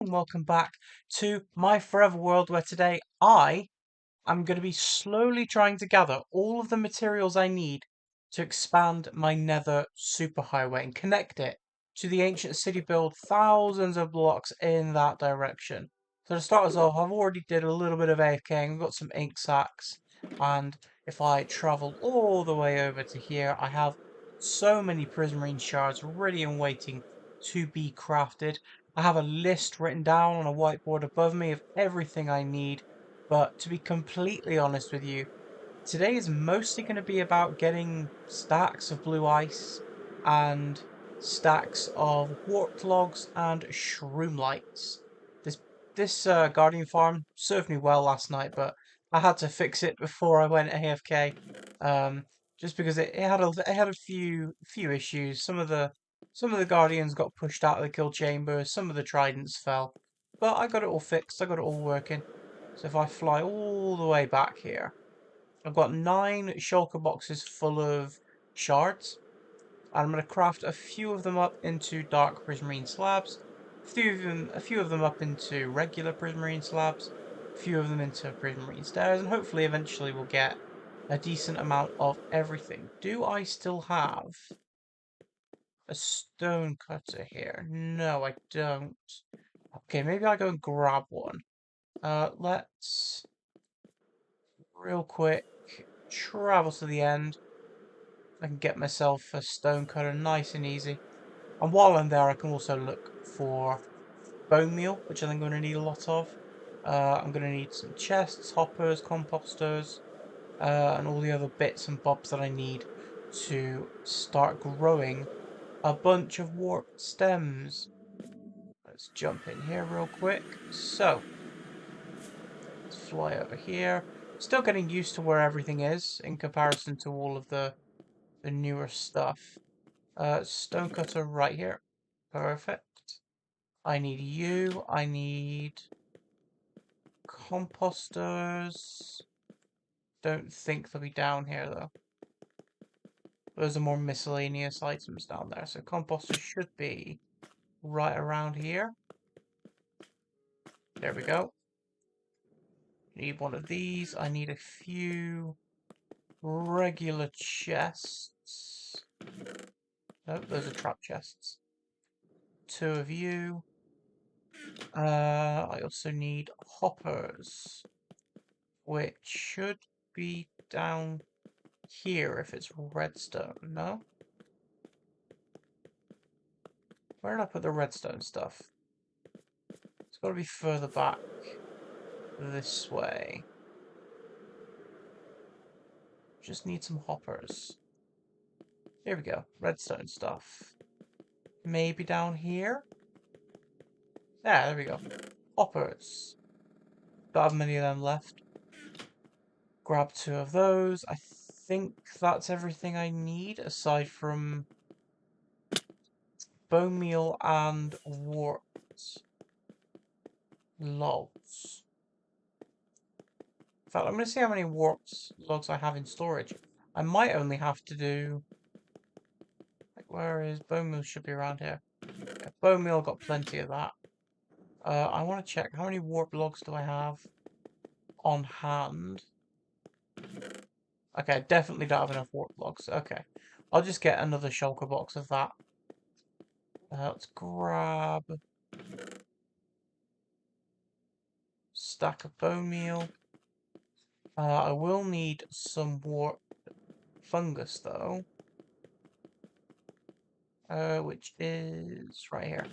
And welcome back to my forever world where today I am going to be slowly trying to gather all of the materials I need to expand my nether superhighway and connect it to the ancient city build thousands of blocks in that direction. So to start us off, I've already did a little bit of AFKing, I've got some ink sacs, and if I travel all the way over to here, I have so many prismarine shards ready and waiting to be crafted. I have a list written down on a whiteboard above me of everything I need, but to be completely honest with you, today is mostly going to be about getting stacks of blue ice and stacks of warped logs and shroom lights. This this Guardian farm served me well last night, but I had to fix it before I went AFK. Just because it had a few issues. Some of the Guardians got pushed out of the kill chamber. Some of the tridents fell, but I got it all fixed. I got it all working. So if I fly all the way back here. I've got 9 shulker boxes full of shards, and I'm going to craft a few of them up into dark prismarine slabs, a few of them up into regular prismarine slabs, a few of them into prismarine stairs, and hopefully eventually we'll get a decent amount of everything. Do I still have a stone cutter here? No, I don't. Okay, maybe I'll go and grab one. Let's real quick travel to the end. I can get myself a stone cutter nice and easy. And while I'm there, I can also look for bone meal, which I think I'm going to need a lot of. I'm going to need some chests, hoppers, composters, and all the other bits and bobs that I need to start growing a bunch of warped stems. Let's jump in here real quick. So, let's fly over here. Still getting used to where everything is in comparison to all of the newer stuff. Stonecutter right here. Perfect. I need you. I need composters. Don't think they'll be down here though. Those are more miscellaneous items down there. So composters should be right around here. There we go. Need one of these. I need a few regular chests. Nope, those are trap chests. 2 of you. I also need hoppers, which should be down here if it's redstone, no? Where did I put the redstone stuff? It's got to be further back this way. Just need some hoppers. Here we go, redstone stuff. Maybe down here? Yeah, there we go. Hoppers. Don't have many of them left. Grab 2 of those. I think that's everything I need aside from bone meal and warped logs. In fact, I'm going to see how many warped logs I have in storage. I might only have to do... Like, where is... Bone meal should be around here. Yeah, bone meal, got plenty of that. I want to check how many warped logs do I have on hand. Okay, I definitely don't have enough warped logs. Okay. I'll just get another shulker box of that. Let's grab... stack of bone meal. I will need some warped fungus though. Which is right here.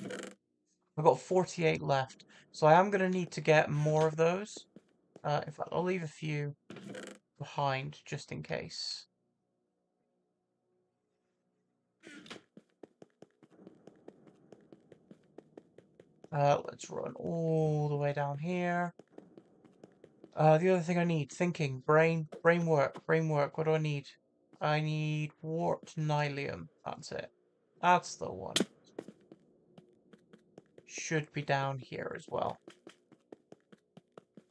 I've got 48 left, so I am going to need to get more of those. In fact, I'll leave a few behind just in case. Let's run all the way down here. The other thing I need, thinking, brain work. What do I need? I need warped nylium. That's it. That's the one. Should be down here as well.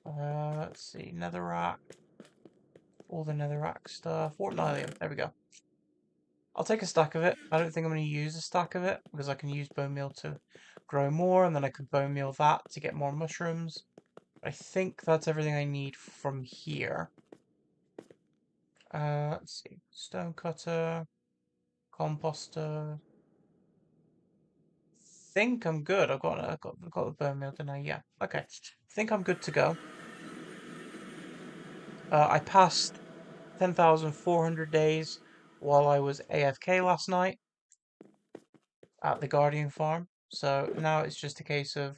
Let's see, netherrack. All the netherrack stuff. Warped nylium. There we go. I'll take a stack of it. I don't think I'm going to use a stack of it because I can use bone meal to grow more, and then I could bone meal that to get more mushrooms. I think that's everything I need from here. Let's see. Stone cutter, composter. Think I'm good. I've got the bone meal, didn't I? Yeah. Okay. Think I'm good to go. I passed 10,400 days while I was AFK last night at the Guardian farm. So now it's just a case of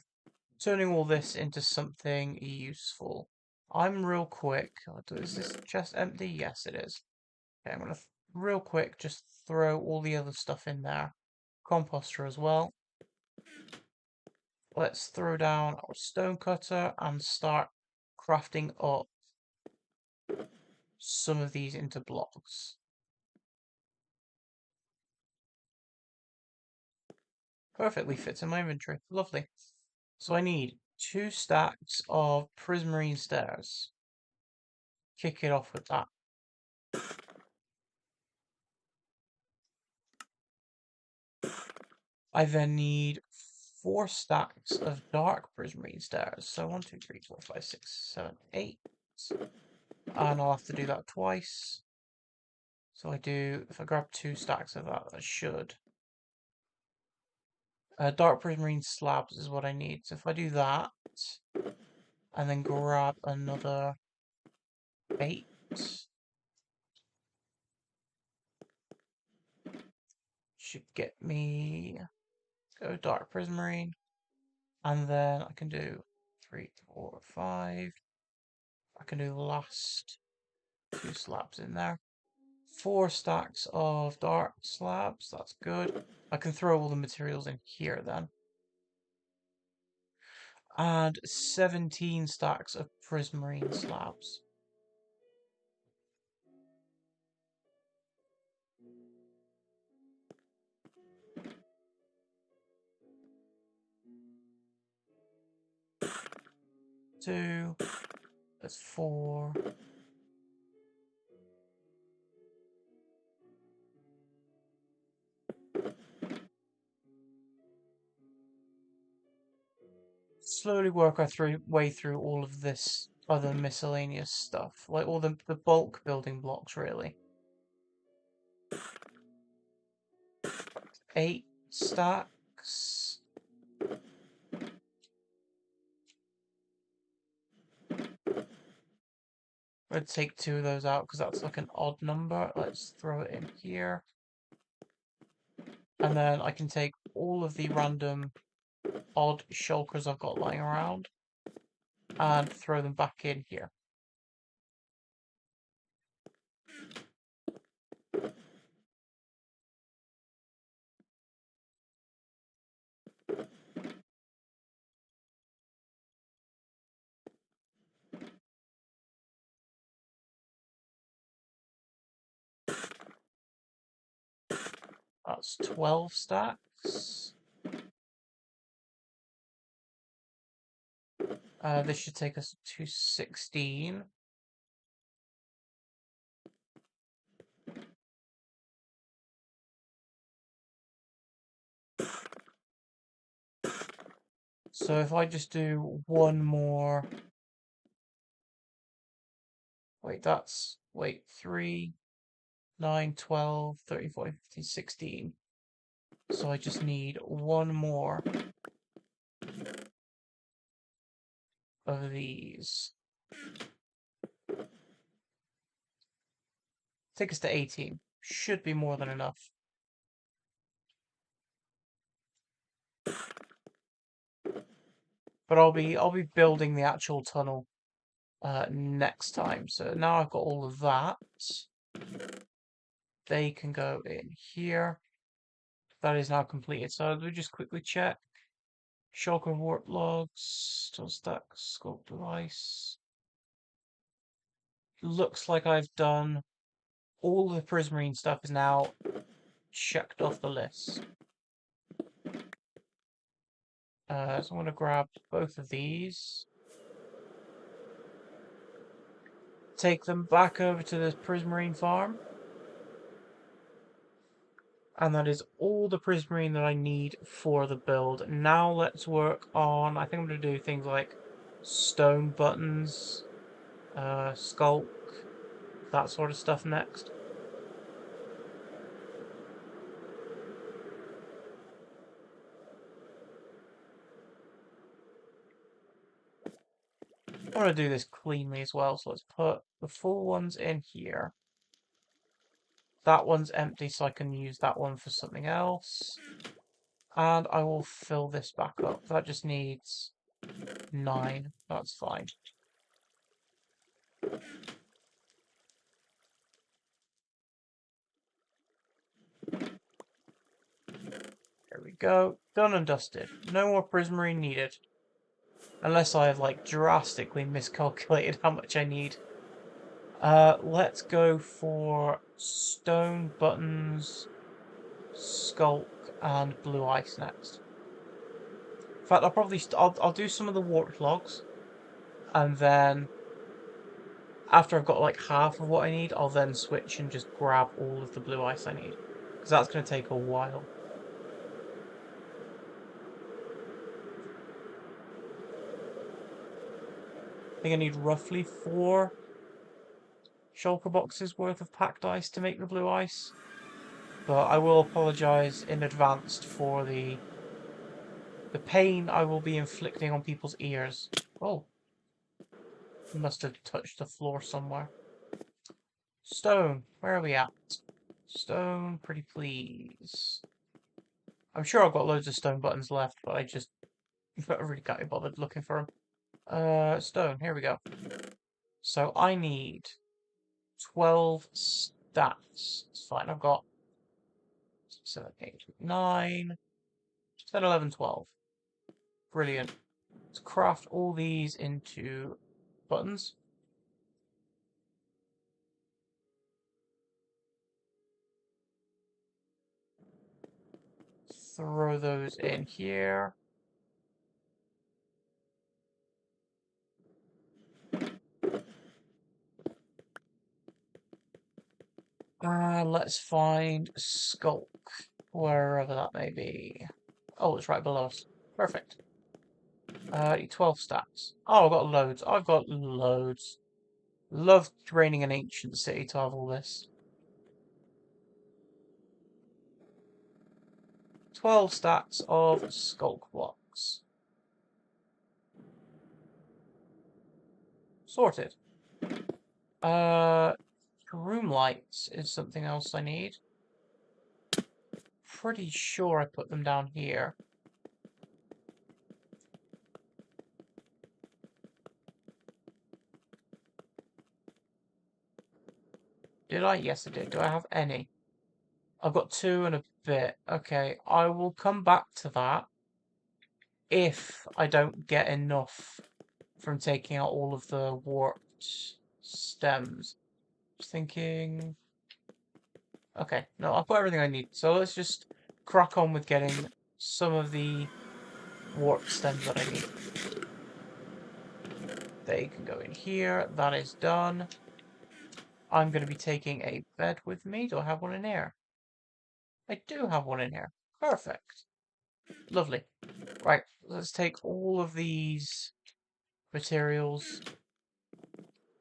turning all this into something useful. I'm real quick. Is this chest empty? Yes, it is. Okay, I'm gonna real quick just throw all the other stuff in there. Composter as well. Let's throw down our stone cutter and start crafting up some of these into blocks. Perfectly fits in my inventory. Lovely. So I need 2 stacks of prismarine stairs. Kick it off with that. I then need 4 stacks of dark prismarine stairs. So 1, 2, 3, 4, 5, 6, 7, 8. And I'll have to do that twice. So if I grab 2 stacks of that, I should. Dark prismarine slabs is what I need. So if I do that, and then grab another 8. Should get me, go dark prismarine. And then I can do 3, 4, 5. I can do the last 2 slabs in there. 4 stacks of dark slabs, that's good. I can throw all the materials in here then. And 17 stacks of prismarine slabs. Two, that's 4. Slowly work our way through all of this other miscellaneous stuff, like all the bulk building blocks, really. 8 stacks. I'd take 2 of those out because that's like an odd number. Let's throw it in here. And then I can take all of the random odd shulkers I've got lying around and throw them back in here. That's 12 stacks. This should take us to 16. So if I just do one more... Wait, 3, 9, 12, 13, 14, 15, 16. So I just need one more of these. Take us to 18. Should be more than enough. But I'll be building the actual tunnel next time. So now I've got all of that. They can go in here. That is now completed. So we just quickly check. Shulker warp logs, still stack sculpt device. Looks like I've done all the prismarine stuff is now checked off the list. So I'm going to grab both of these. Take them back over to the prismarine farm. And that is all the prismarine that I need for the build. Now let's work on, I think I'm going to do things like stone buttons, sculk, that sort of stuff next. I want to do this cleanly as well, so let's put the full ones in here. That one's empty, so I can use that one for something else. And I will fill this back up. That just needs 9. That's fine. There we go. Done and dusted. No more prismarine needed. Unless I have, like, drastically miscalculated how much I need. Let's go for stone buttons, sculk, and blue ice next. In fact, I'll probably I'll do some of the warped logs, and then after I've got like half of what I need, I'll then switch and just grab all of the blue ice I need, because that's going to take a while. I think I need roughly 4 shulker boxes worth of packed ice to make the blue ice, but I will apologise in advance for the pain I will be inflicting on people's ears. Oh, must have touched the floor somewhere. Stone, where are we at? Stone, pretty please. I'm sure I've got loads of stone buttons left, but I really can't be bothered looking for them. Stone, here we go. So I need 12 stats. It's fine, I've got 7, 8, 9, 10, 11, 12. Brilliant. Let's craft all these into buttons. Throw those in here. Let's find Skulk, wherever that may be. Oh, it's right below us. Perfect. 12 stats. Oh, I've got loads. I've got loads. Love draining an ancient city to have all this. 12 stats of Skulk blocks. Sorted. Room lights is something else I need. Pretty sure I put them down here. Did I? Yes, I did. Do I have any? I've got 2 and a bit. Okay, I will come back to that if I don't get enough from taking out all of the warped stems. Just thinking... Okay, no, I've got everything I need. So let's just crack on with getting some of the warped stems that I need. They can go in here. That is done. I'm going to be taking a bed with me. Do I have one in here? I do have one in here. Perfect. Lovely. Right, let's take all of these materials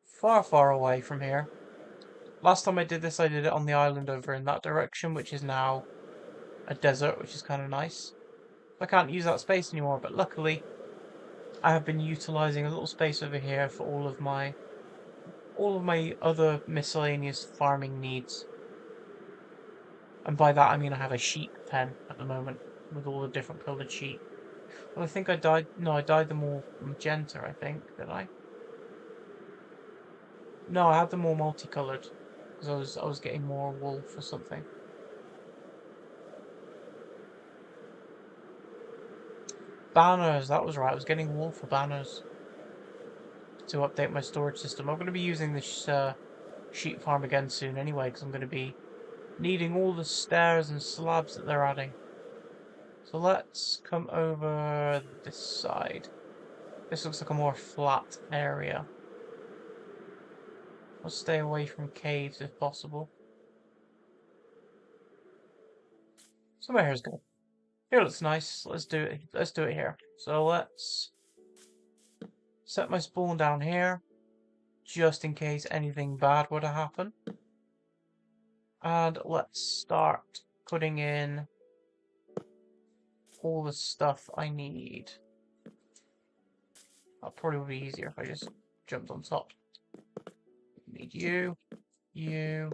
far, far away from here. Last time I did this, I did it on the island over in that direction, which is now a desert, which is kind of nice. I can't use that space anymore, but luckily I have been utilising a little space over here for all of my other miscellaneous farming needs. And by that I mean I have a sheep pen at the moment with all the different coloured sheep. Well, I think I dyed... No, I dyed them all magenta, I think. Did I? No, I had them all multicoloured. Because I was getting more wool for something. Banners, that was right. I was getting wool for banners. To update my storage system. I'm going to be using this sheep farm again soon anyway. Because I'm going to be needing all the stairs and slabs that they're adding. So let's come over this side. This looks like a more flat area. I'll stay away from caves if possible. Somewhere here's good. Here looks nice. Let's do it. Let's do it here. So let's set my spawn down here, just in case anything bad were to happen. And let's start putting in all the stuff I need. That probably would be easier if I just jumped on top. Need you, you,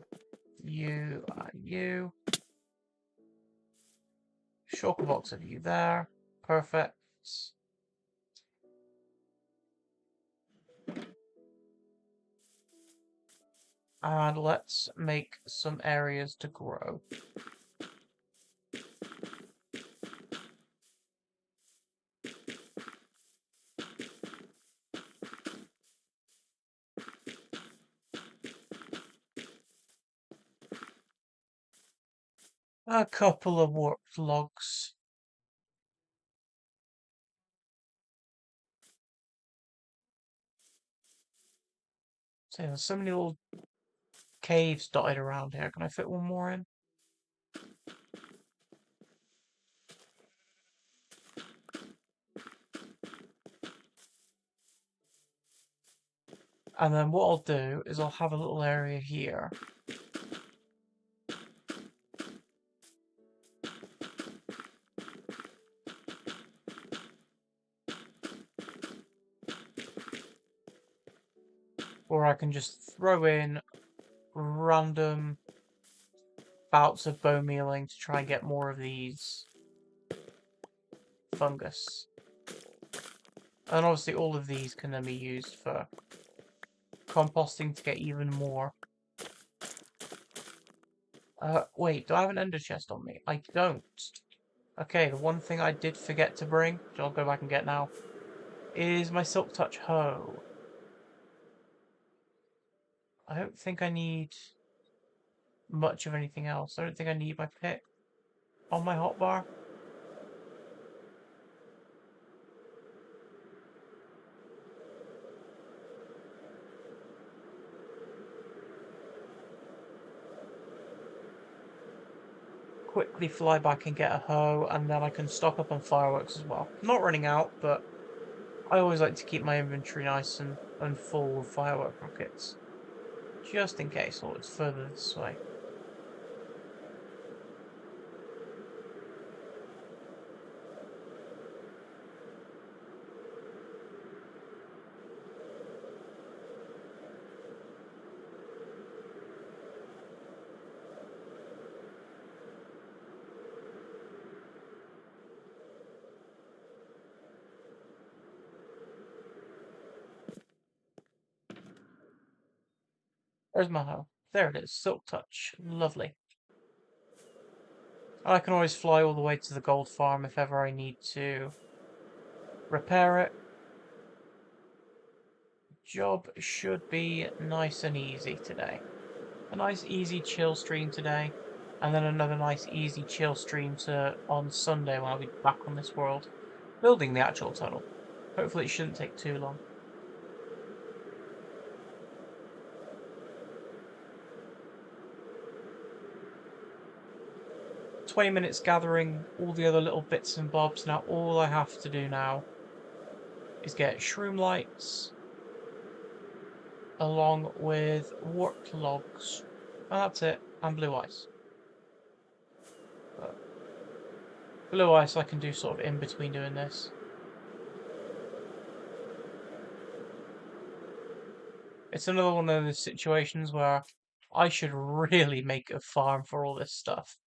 you, and you. Shulker box of you there. Perfect. And let's make some areas to grow. A couple of warped logs. So there's so many little caves dotted around here. Can I fit one more in? And then what I'll do is I'll have a little area here. Where I can just throw in random bouts of bone mealing to try and get more of these fungus. And obviously all of these can then be used for composting to get even more. Wait, do I have an ender chest on me? I don't. Okay, the one thing I did forget to bring, which I'll go back and get now, is my Silk Touch hoe. I don't think I need much of anything else. I don't think I need my pick on my hotbar. Quickly fly back and get a hoe, and then I can stock up on fireworks as well. Not running out, but I always like to keep my inventory nice and full of firework rockets. Just in case. Oh, it's further this way. There's my hoe. There it is. Silk Touch. Lovely. And I can always fly all the way to the gold farm if ever I need to repair it. Job should be nice and easy today. A nice easy chill stream today. And then another nice easy chill stream on Sunday when I'll be back on this world. Building the actual tunnel. Hopefully it shouldn't take too long. 20 minutes gathering all the other little bits and bobs. Now all I have to do now is get shroom lights along with warped logs. And that's it. And blue ice. But blue ice I can do sort of in between doing this. It's another one of those situations where I should really make a farm for all this stuff.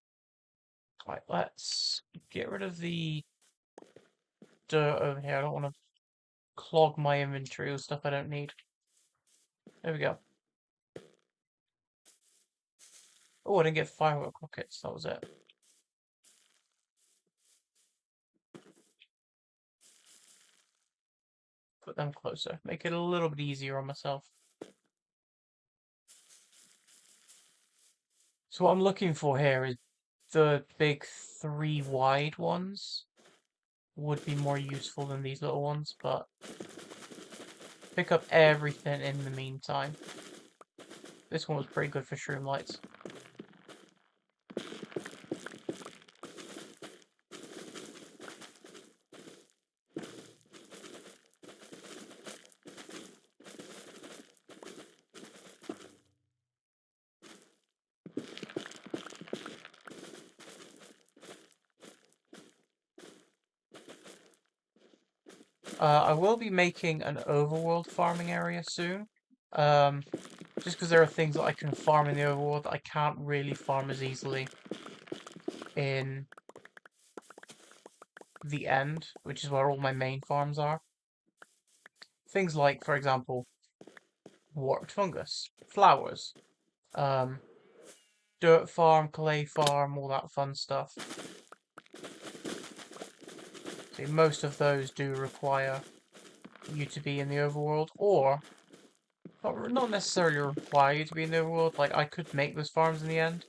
Right, let's get rid of the dirt over here. I don't want to clog my inventory with stuff I don't need. There we go. Oh, I didn't get firework rockets. That was it. Put them closer. Make it a little bit easier on myself. So what I'm looking for here is the big 3 wide ones. Would be more useful than these little ones, but pick up everything in the meantime. This one was pretty good for shroom lights. I will be making an overworld farming area soon. Just because there are things that I can farm in the overworld that I can't really farm as easily in the end, which is where all my main farms are. Things like, for example, warped fungus, flowers, um, dirt farm, clay farm, all that fun stuff. See, most of those do require you to be in the overworld, or not necessarily require you to be in the overworld. Like, I could make those farms in the end,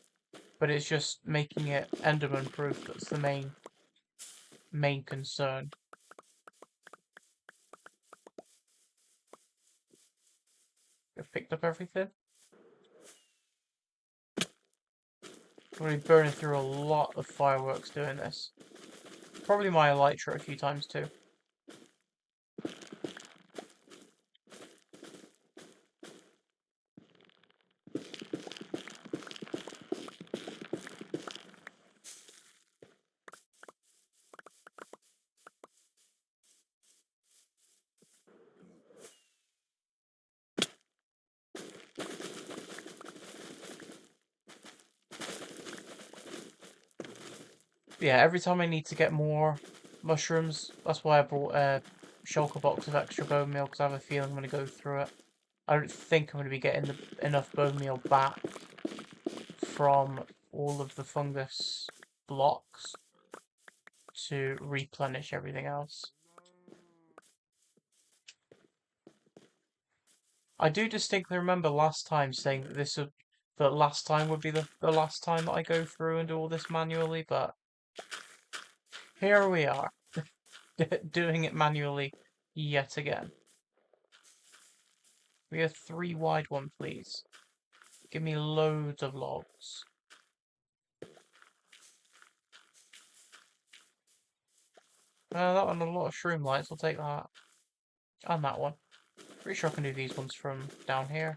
but it's just making it Enderman proof that's the main concern. I've picked up everything. I'm going to be burning through a lot of fireworks doing this. Probably my elytra a few times too. Yeah, every time I need to get more mushrooms, that's why I brought a shulker box of extra bone meal, because I have a feeling I'm going to go through it. I don't think I'm going to be getting enough bone meal back from all of the fungus blocks to replenish everything else. I do distinctly remember last time saying that that last time would be the last time that I go through and do all this manually, but here we are, doing it manually yet again. We have 3 wide one, please. Give me loads of logs. That one, a lot of shroom lights, I'll take that. And that one. Pretty sure I can do these ones from down here.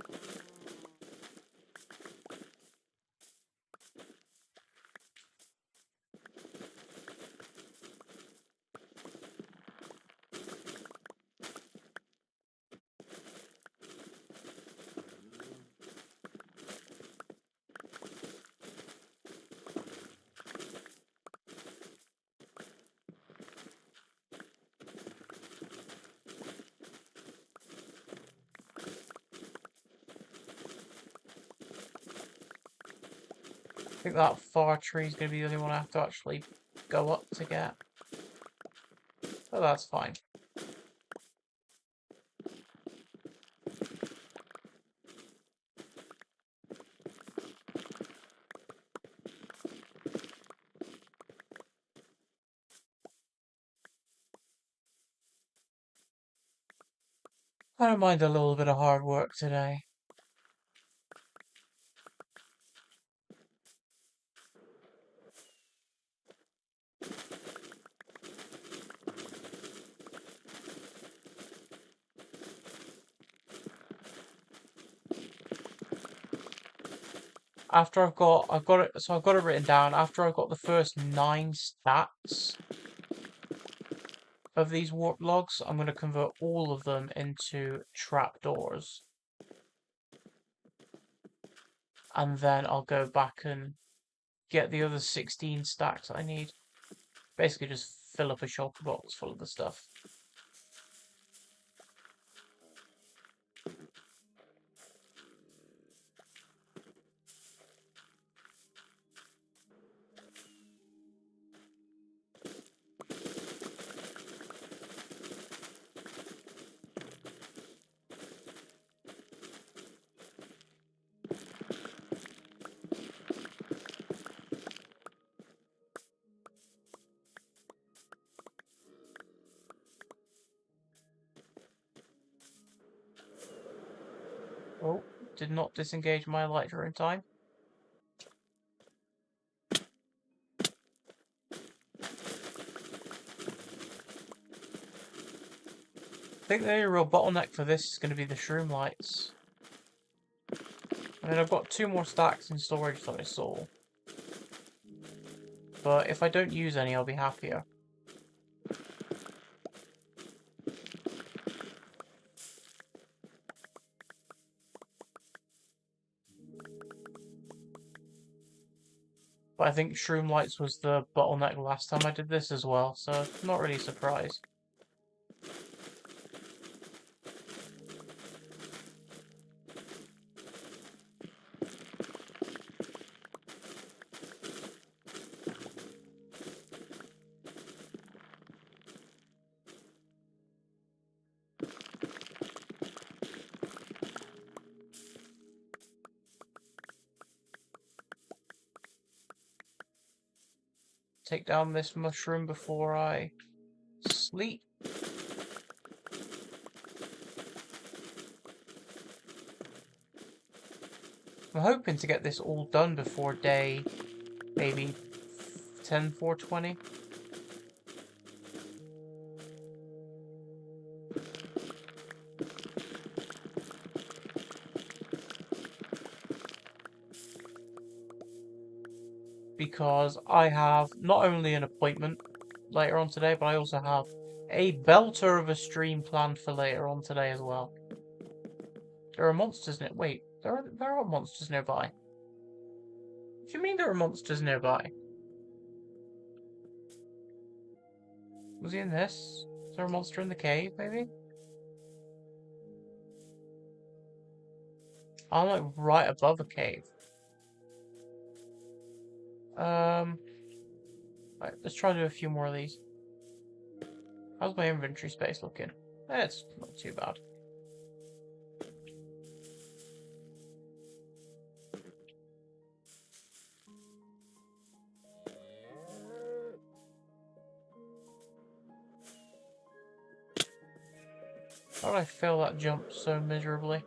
I think that far tree is going to be the only one I have to actually go up to get. But that's fine. I don't mind a little bit of hard work today. After I've got it, so I've got it written down. After I've got the first 9 stacks of these warp logs, I'm going to convert all of them into trapdoors. And then I'll go back and get the other 16 stacks I need. Basically just fill up a shulker box full of the stuff. Oh, did not disengage my elytra in time. I think the only real bottleneck for this is going to be the shroom lights. I mean, I've got 2 more stacks in storage that I saw. But if I don't use any, I'll be happier. But I think Shroom Lights was the bottleneck last time I did this as well, so not really surprised. Take down this mushroom before I sleep. I'm hoping to get this all done before day, maybe 10/4/20. Because I have not only an appointment later on today, but I also have a belter of a stream planned for later on today as well. There are monsters near. Wait, there are monsters nearby. What do you mean there are monsters nearby? Was he in this? Is there a monster in the cave, maybe? I'm like right above a cave. Right, let's try to do a few more of these. How's my inventory space looking? It's not too bad. How did I fail that jump so miserably?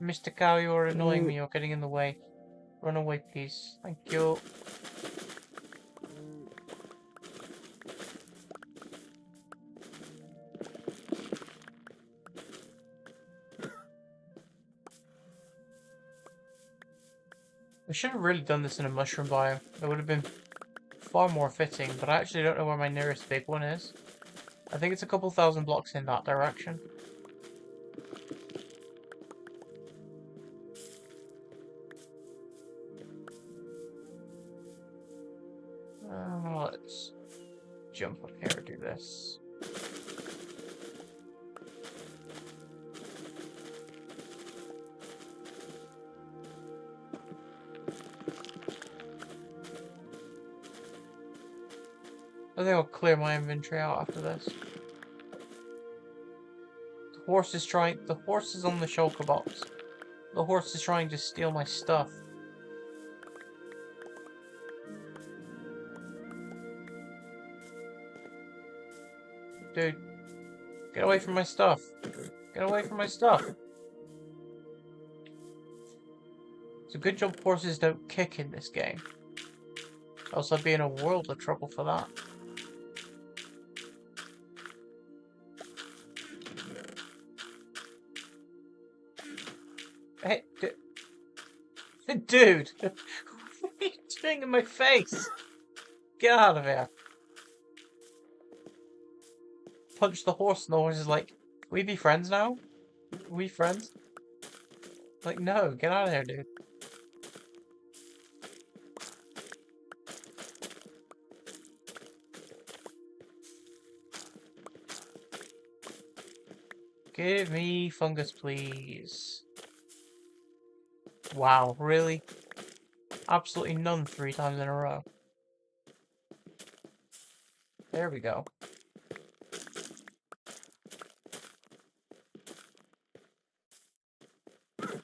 Mr. Cow, you're annoying me. You're getting in the way. Run away, please. Thank you. I should have really done this in a mushroom biome. It would have been far more fitting, but I actually don't know where my nearest big one is. I think it's a couple thousand blocks in that direction. Let's jump up here and do this. I think I'll clear my inventory out after this. The horse is on the shulker box. The horse is trying to steal my stuff. Dude, get away from my stuff. Get away from my stuff. It's a good job horses don't kick in this game. Else I'd be in a world of trouble for that. Hey, dude! What are you doing in my face? Get out of here. Punch the horse and the horse is like, "Can we be friends now? Are we friends?" Like, no, get out of here, dude. Give me fungus, please. Wow, really? Absolutely none 3 times in a row. There we go.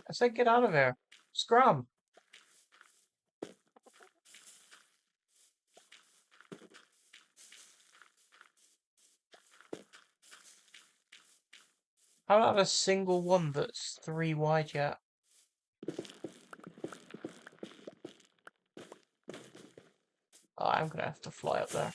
I said get out of here. Scrum. I don't have a single one that's 3 wide yet. Oh, I'm gonna have to fly up there.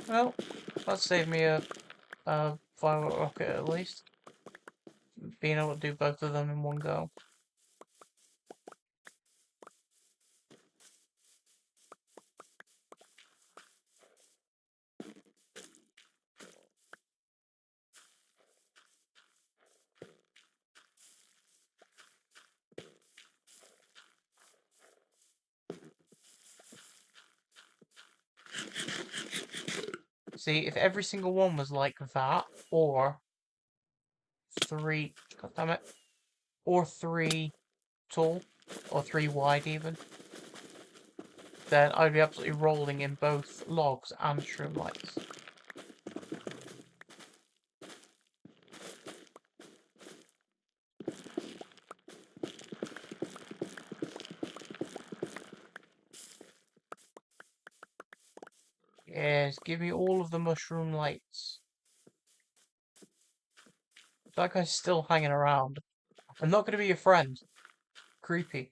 Well, that saved me a firework rocket at least. Being able to do both of them in one go. See, if every single one was like that, or three, god damn it, or three tall, or three wide even, then I'd be absolutely rolling in both logs and shroom lights. Yes, give me all of the mushroom lights. That guy's still hanging around. I'm not going to be your friend. Creepy.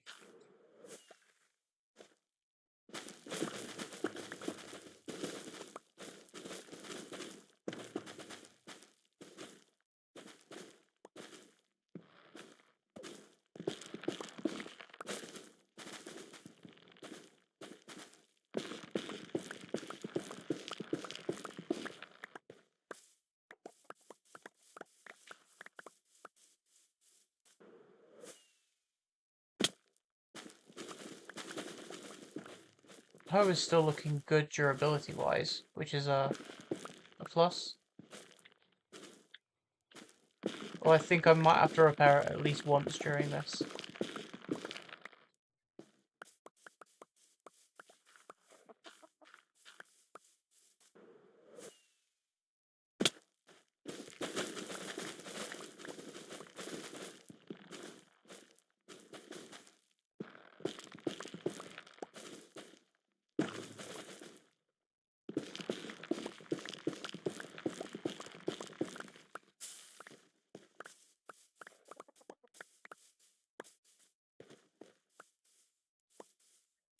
Hoe is still looking good durability-wise, which is a plus. Well, I think I might have to repair it at least once during this.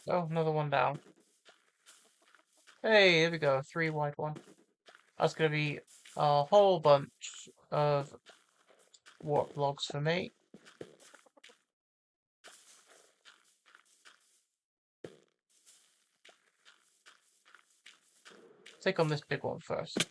Oh, another one down. Hey, there we go, 3 wide one. That's gonna be a whole bunch of warp logs for me. Take on this big one first.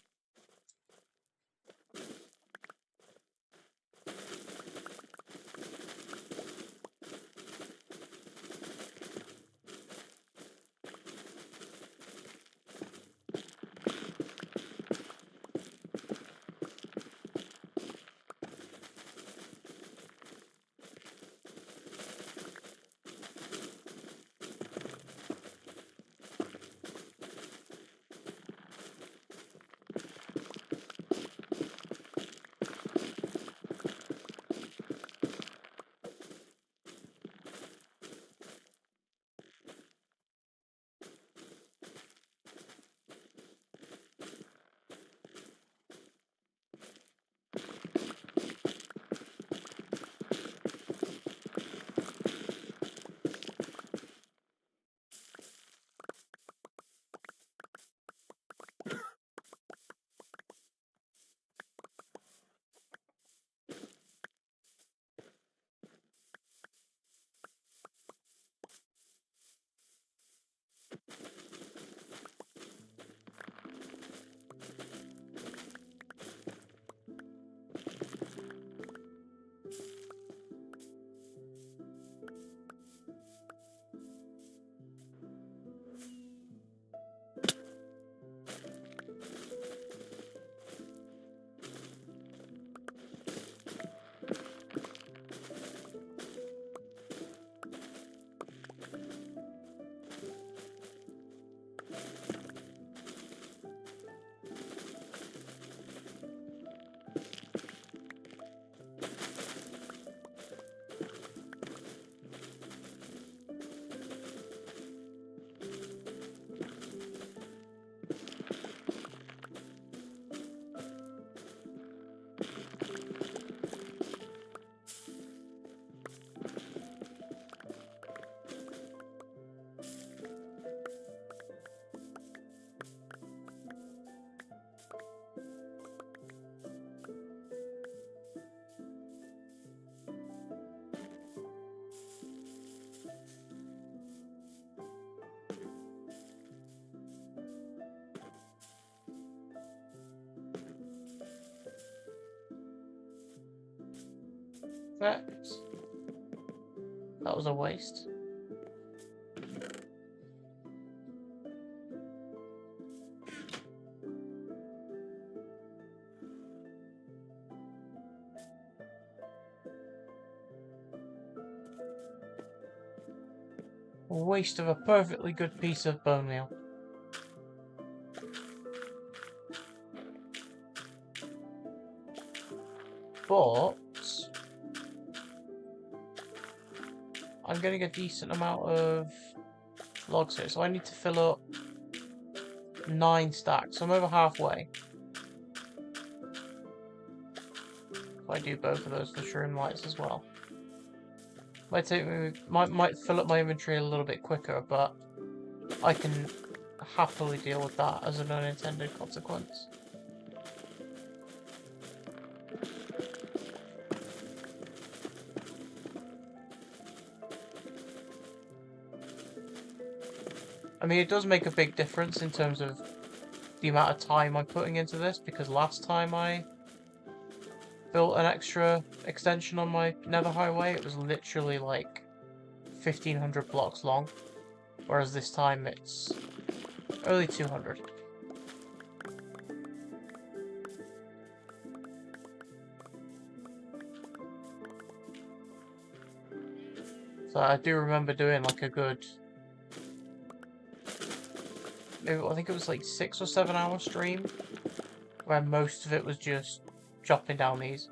That was a waste. A waste of a perfectly good piece of bone meal. But I'm getting a decent amount of logs here, so I need to fill up 9 stacks. So I'm over halfway. If I do both of those for shroom lights as well. Might take me, might fill up my inventory a little bit quicker, but I can happily deal with that as an unintended consequence. I mean, it does make a big difference in terms of the amount of time I'm putting into this, because last time I built an extra extension on my Nether highway, it was literally like 1,500 blocks long, whereas this time it's only 200. So I do remember doing like a good, maybe, I think it was like 6 or 7 hour stream, where most of it was just chopping down these.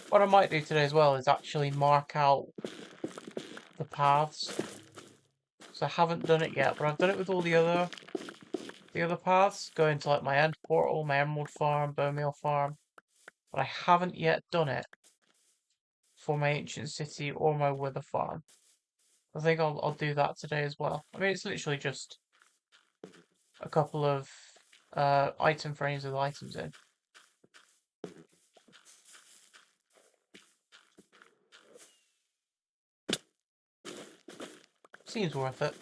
What I might do today as well is actually mark out the paths. So I haven't done it yet, but I've done it with all the other paths, going to like my end portal, my emerald farm, bone meal farm. But I haven't yet done it for my ancient city or my wither farm. I think I'll do that today as well. I mean, it's literally just a couple of item frames with items in. Seems worth it.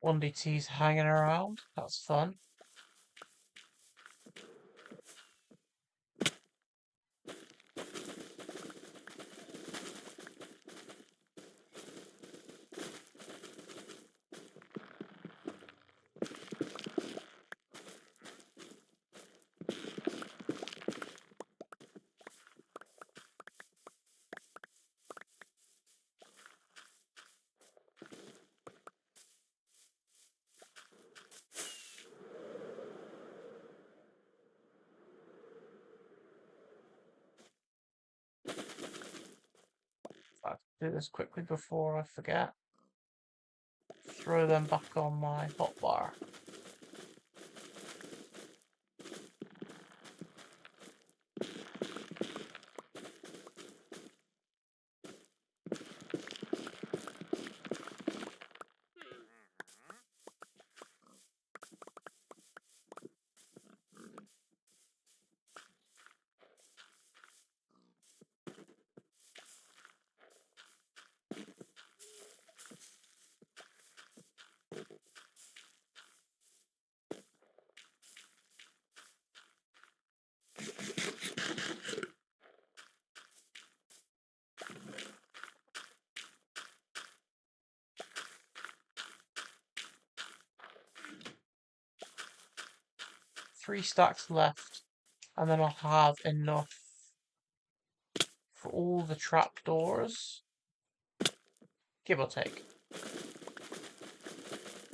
One DT's hanging around. That's fun. I'll do this quickly before I forget. Throw them back on my hotbar. 3 stacks left, and then I'll have enough for all the trapdoors, give or take.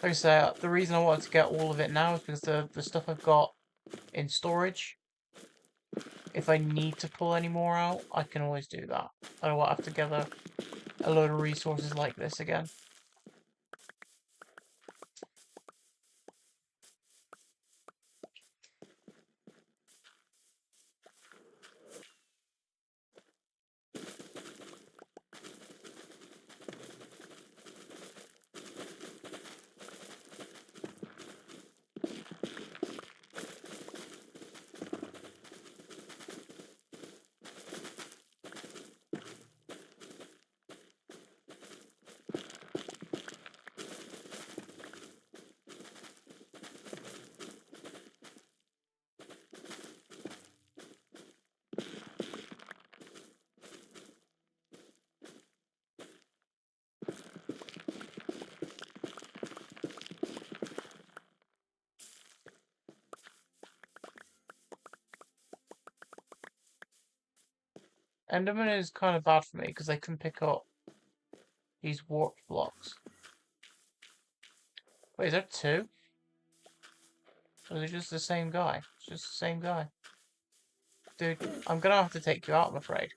Like I say, the reason I wanted to get all of it now is because the stuff I've got in storage, if I need to pull any more out, I can always do that. I don't have to gather a load of resources like this again. Enderman is kind of bad for me because they can pick up these warped blocks. Wait, is there 2? Or is it just the same guy? It's just the same guy. Dude, I'm gonna have to take you out, I'm afraid.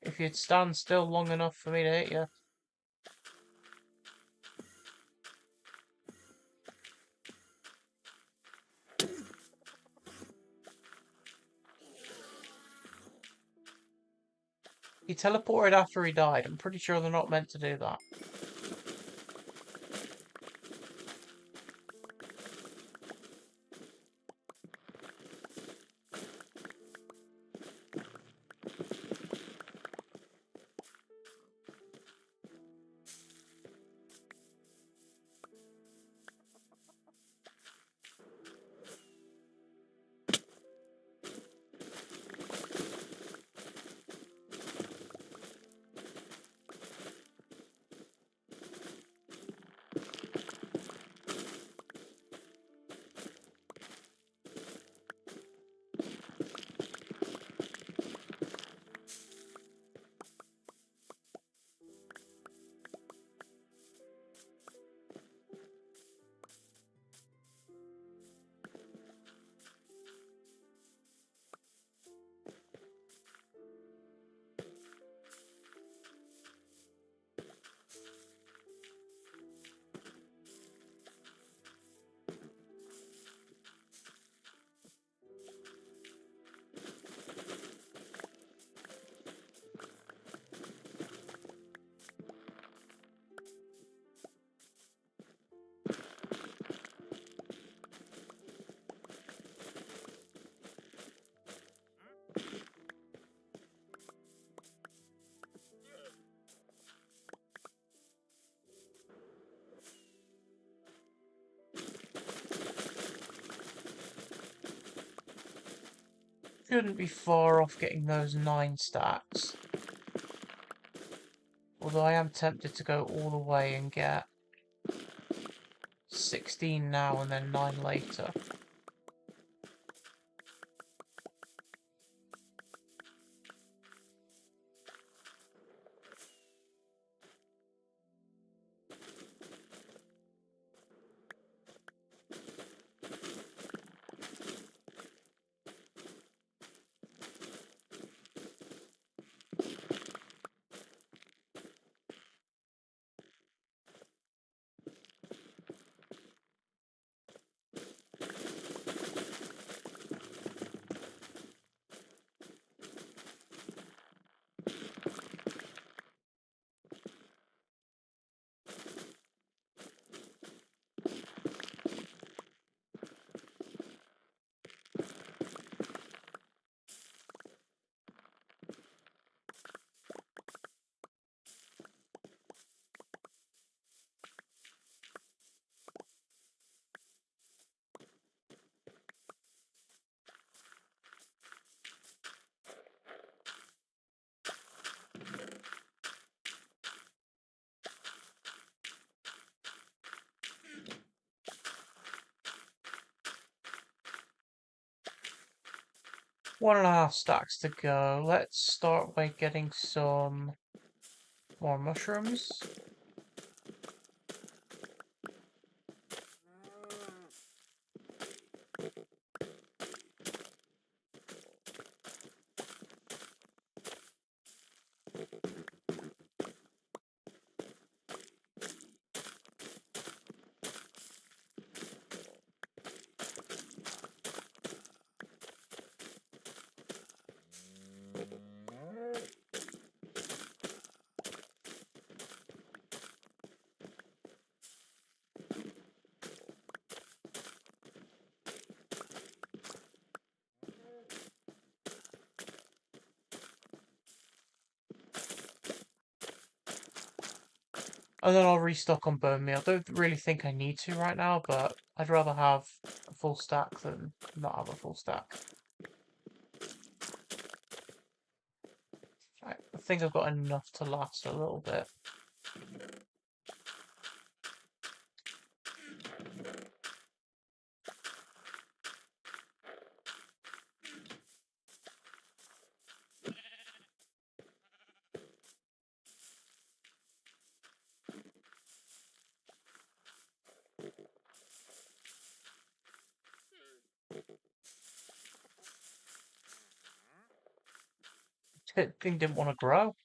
If you'd stand still long enough for me to hit you. He teleported after he died. I'm pretty sure they're not meant to do that. Shouldn't be far off getting those 9 stacks. Although I am tempted to go all the way and get 16 now and then 9 later. 1.5 stacks to go. Let's start by getting some more mushrooms. And then I'll restock on bone meal. I don't really think I need to right now, but I'd rather have a full stack than not have a full stack. Right, I think I've got enough to last a little bit. Thing didn't want to grow.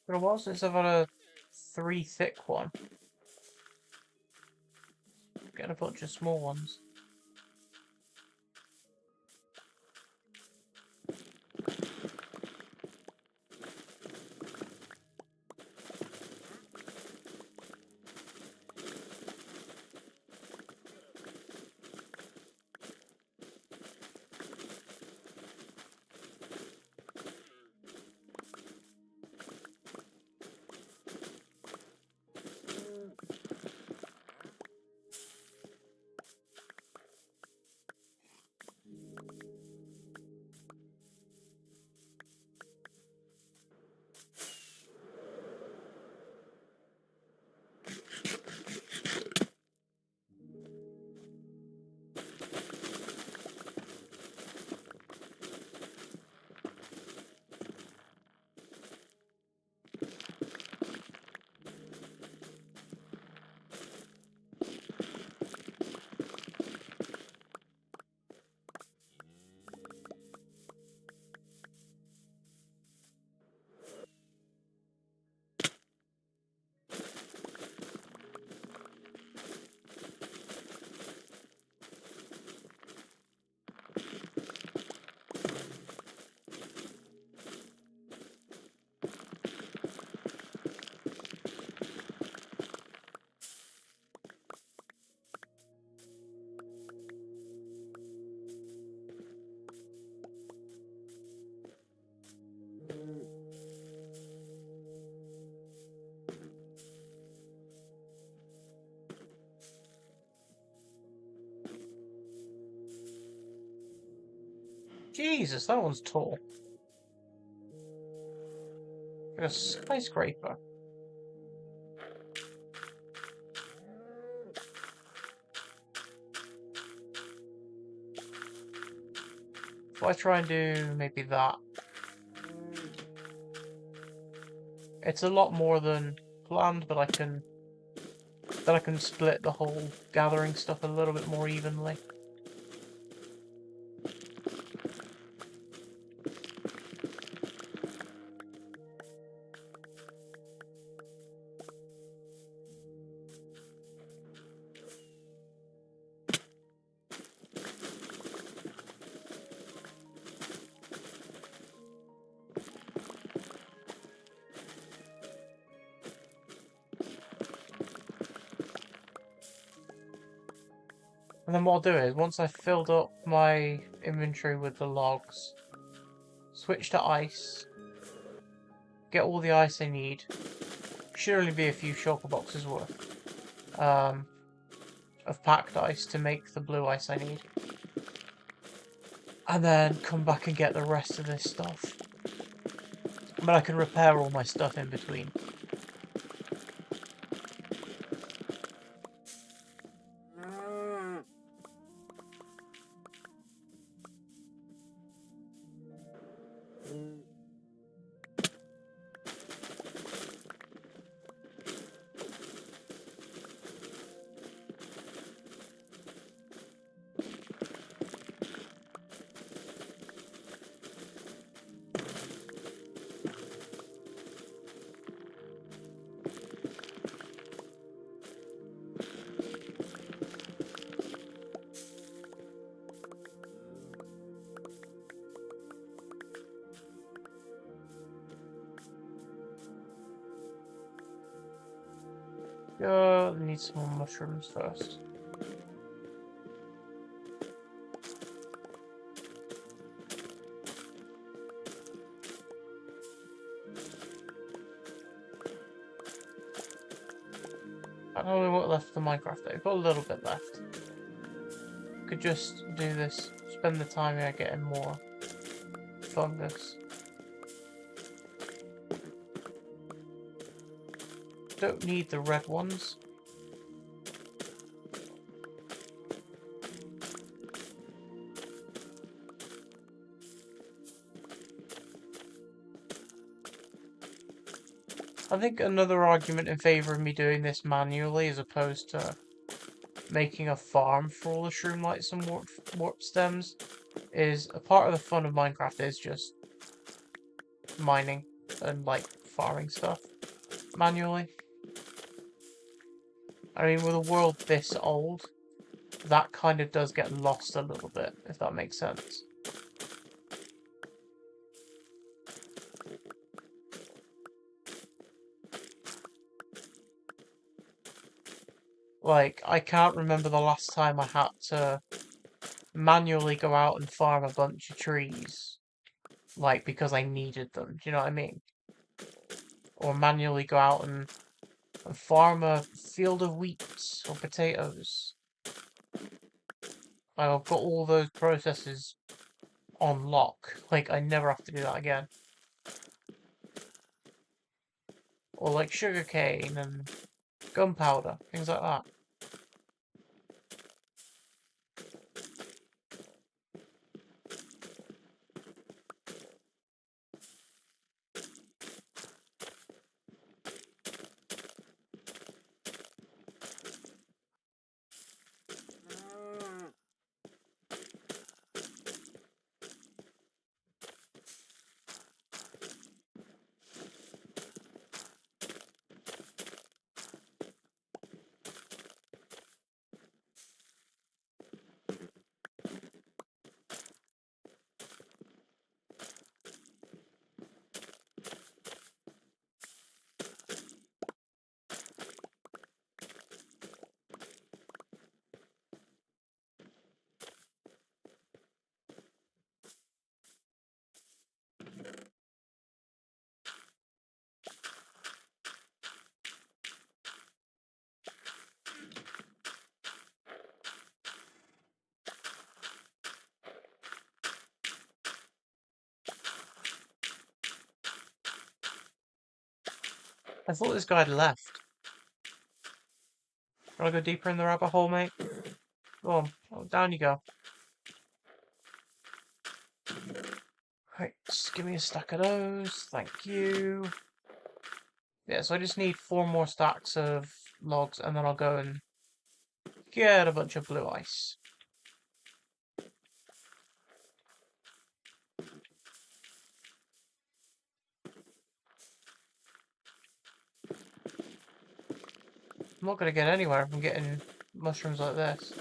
But a while since I've had a 3 thick one. Get a bunch of small ones. Jesus, that one's tall. Like a skyscraper. If I try and do maybe that. It's a lot more than planned, but I can split the whole gathering stuff a little bit more evenly. And then what I'll do is, once I've filled up my inventory with the logs, switch to ice, get all the ice I need. Should only be a few shulker boxes worth of packed ice to make the blue ice I need. And then come back and get the rest of this stuff. But I can repair all my stuff in between. Need some more mushrooms first. I don't know what left for Minecraft though. I've got a little bit left. Could just do this, spend the time here getting more fungus. Don't need the red ones. I think another argument in favour of me doing this manually as opposed to making a farm for all the shroom lights and warp stems is a part of the fun of Minecraft is just mining and like farming stuff manually. I mean, with a world this old, that kind of does get lost a little bit, if that makes sense. Like, I can't remember the last time I had to manually go out and farm a bunch of trees. Like, because I needed them, do you know what I mean? Or manually go out and farm a field of wheat or potatoes. I've got all those processes on lock. Like, I never have to do that again. Or like sugarcane and gunpowder, things like that. I thought this guy had left. Wanna go deeper in the rabbit hole, mate? Go on. Oh, down you go. Right, just give me a stack of those. Thank you. Yeah, so I just need 4 more stacks of logs, and then I'll go and get a bunch of blue ice. I'm not going to get anywhere from getting mushrooms like this.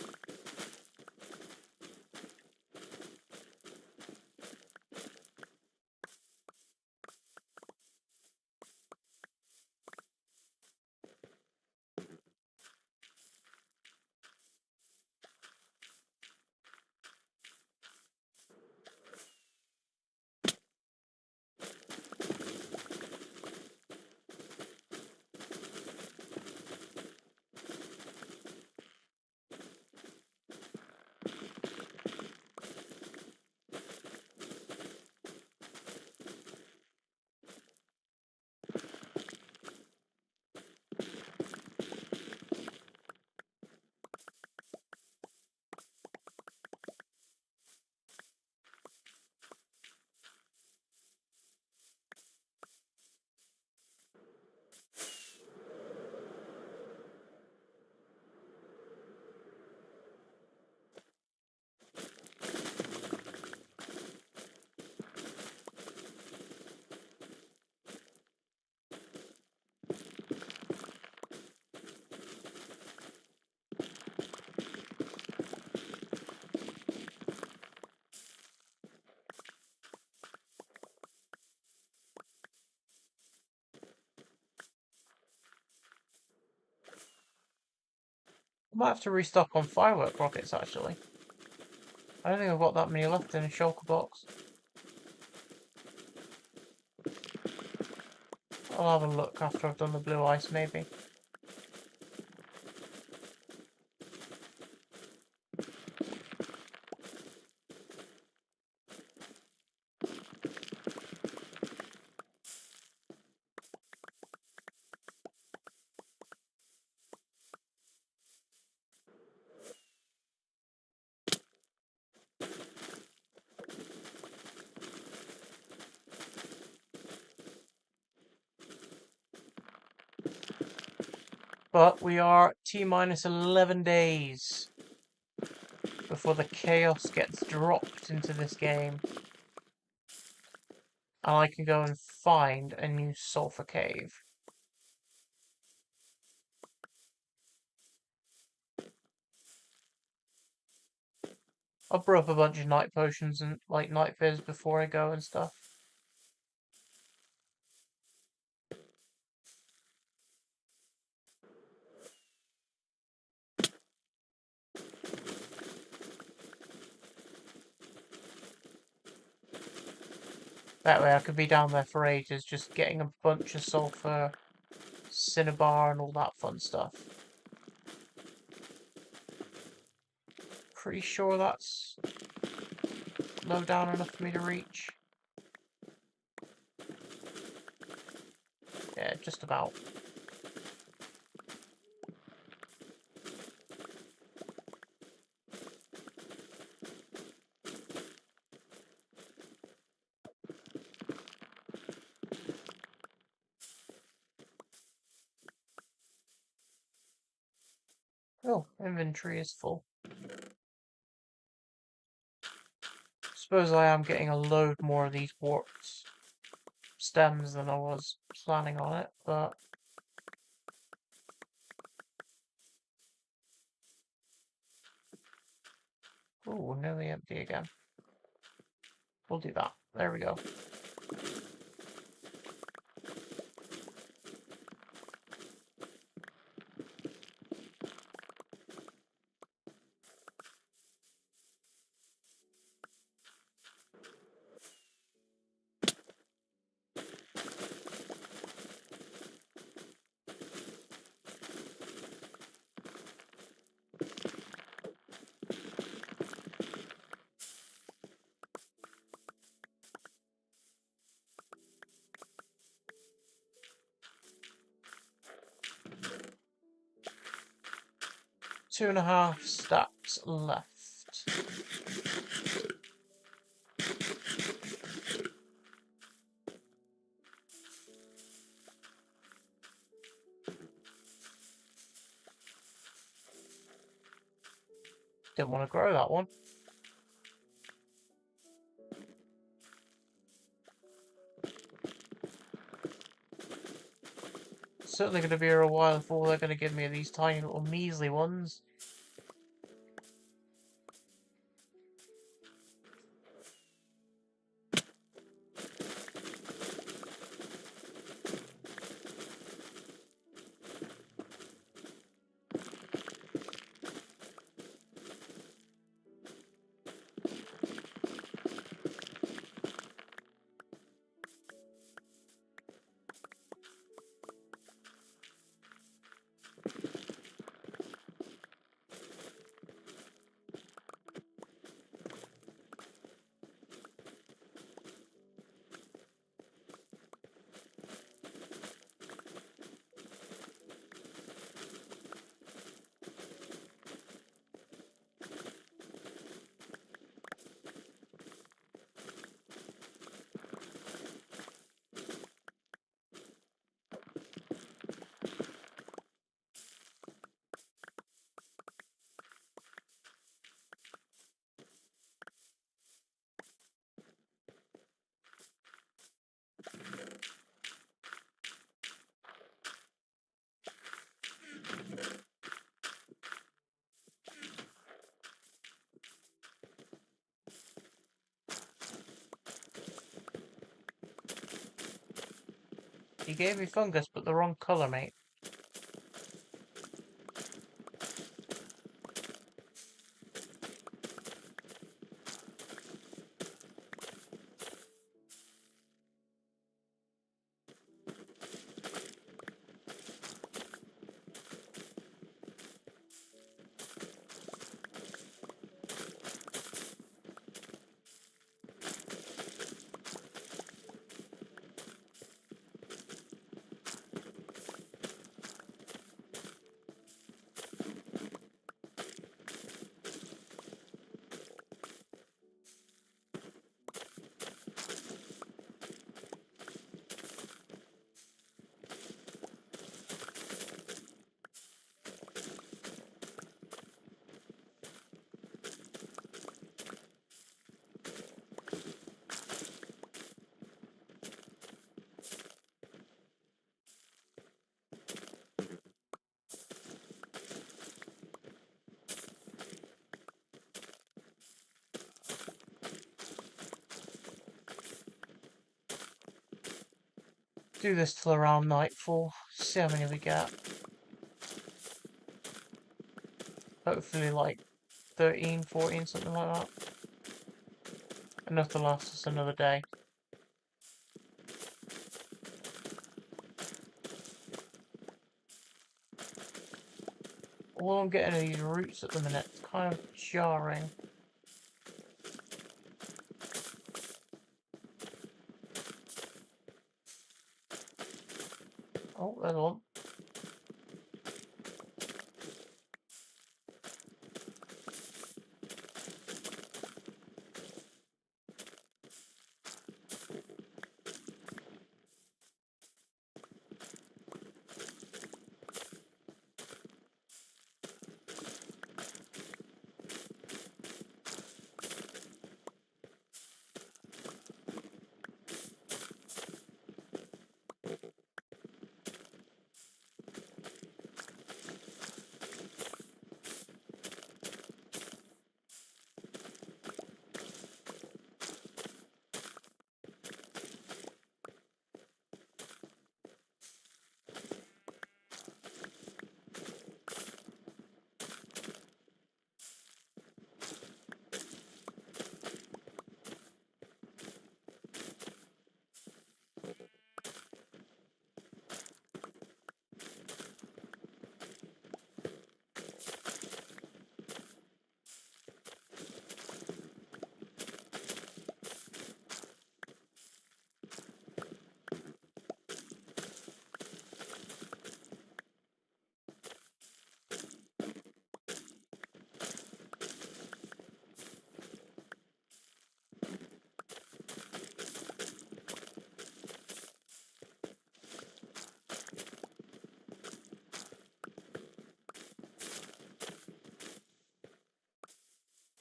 I might have to restock on firework rockets, actually. I don't think I've got that many left in a shulker box. I'll have a look after I've done the blue ice, maybe. But we are T-minus 11 days before the chaos gets dropped into this game. And I can go and find a new sulfur cave. I'll brew up a bunch of night potions and like night fizz before I go and stuff. That way I could be down there for ages just getting a bunch of sulfur, cinnabar and all that fun stuff. Pretty sure that's low down enough for me to reach. Yeah, just about. Oh, inventory is full. Suppose I am getting a load more of these warped stems than I was planning on it, but... Ooh, nearly empty again. We'll do that. There we go. 2.5 stacks left. Didn't want to grow that one. Certainly going to be here a while before they're going to give me these tiny little measly ones. You gave me fungus, but the wrong colour, mate. Do this till around nightfall. See how many we get. Hopefully like 13, 14, something like that. Enough to last us another day. All I'm getting are these roots at the minute. It's kind of jarring. Oh, there's one.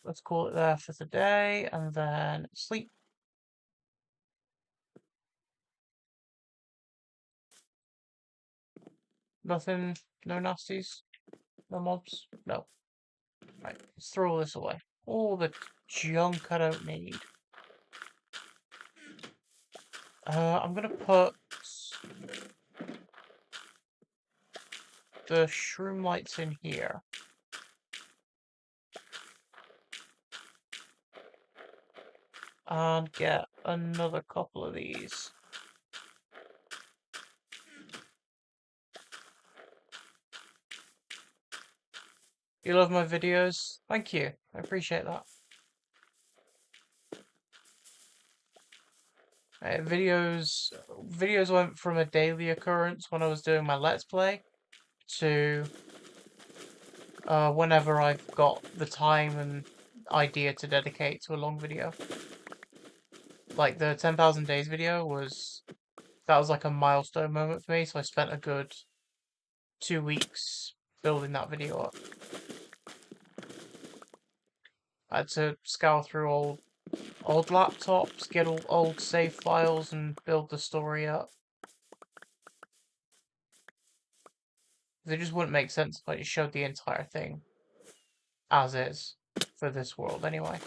let's call it there for today, and then sleep. Nothing, no nasties, no mobs, no. Right, let's throw all this away. All the junk I don't need. I'm gonna put the shroom lights in here. And get another couple of these. You love my videos? Thank you. I appreciate that. Videos went from a daily occurrence when I was doing my Let's Play to whenever I've got the time and idea to dedicate to a long video. Like the 10,000 days video that was like a milestone moment for me, so I spent a good 2 weeks building that video up. I had to scour through old laptops, get all old save files and build the story up. It just wouldn't make sense if I just showed the entire thing as is for this world anyway.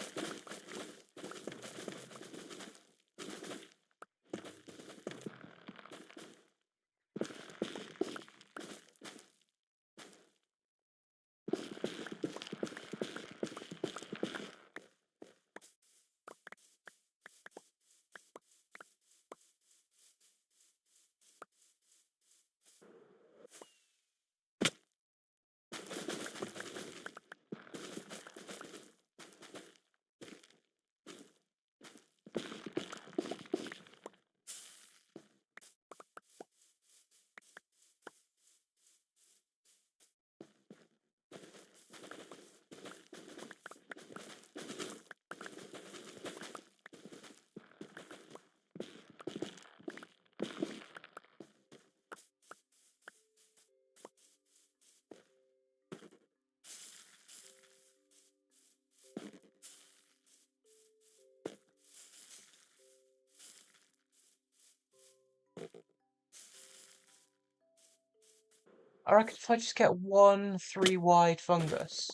I reckon if I just get one 3-wide fungus,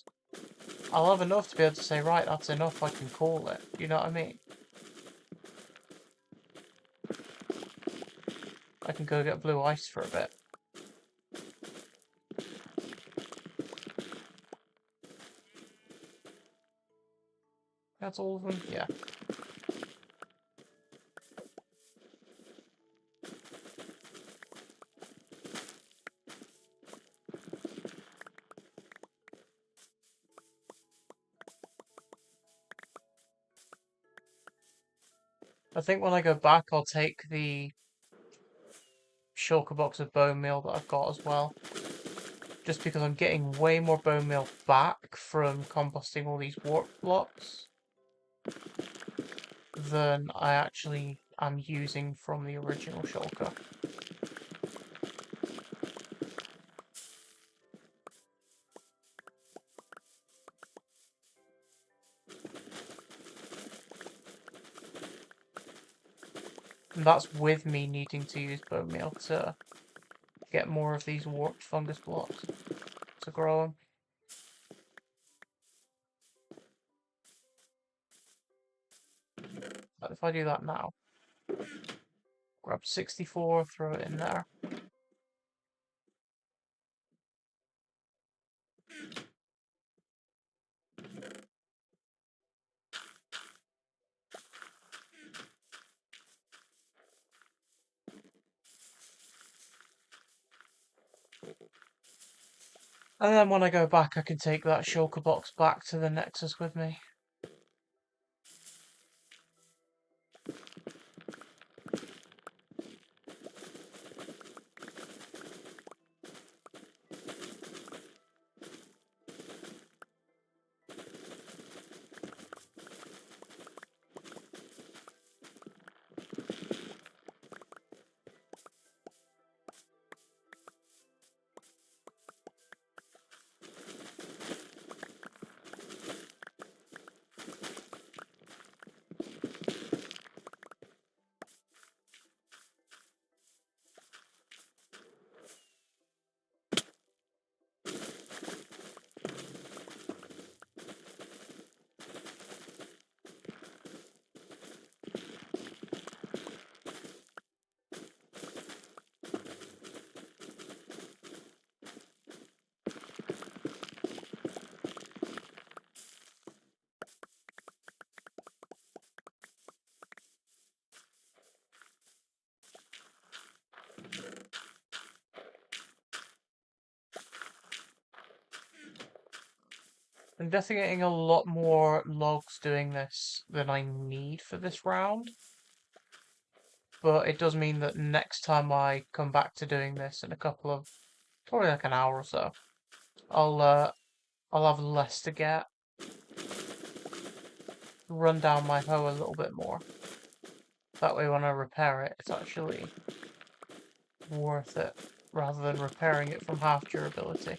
I'll have enough to be able to say, right, that's enough, I can call it. You know what I mean? I can go get blue ice for a bit. That's all of them? Yeah. I think when I go back, I'll take the shulker box of bone meal that I've got as well. Just because I'm getting way more bone meal back from composting all these warp blocks than I actually am using from the original shulker. And that's with me needing to use bone meal to get more of these warped fungus blocks to grow them. But if I do that now, grab 64, throw it in there. And then when I go back, I can take that shulker box back to the Nexus with me. I'm definitely getting a lot more logs doing this than I need for this round. But it does mean that next time I come back to doing this in a couple of, probably like an hour or so, I'll have less to get. Run down my hoe a little bit more. That way when I repair it, it's actually worth it, rather than repairing it from half durability.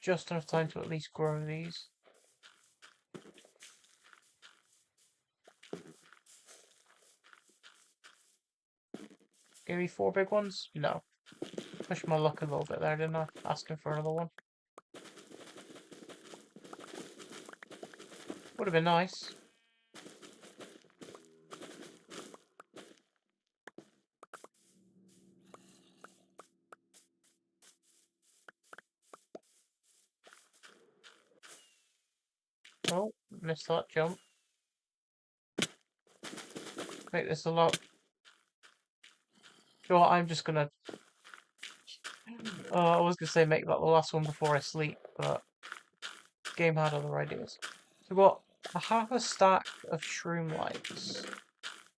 Just enough time to at least grow these. Give me 4 big ones? No. Pushed my luck a little bit there, didn't I? Asking for another one. Would have been nice. Oh, missed that jump. Make this a lot. Sure, I'm just gonna. I was gonna say make that the last one before I sleep, but game had other ideas. So we've got a half a stack of shroom lights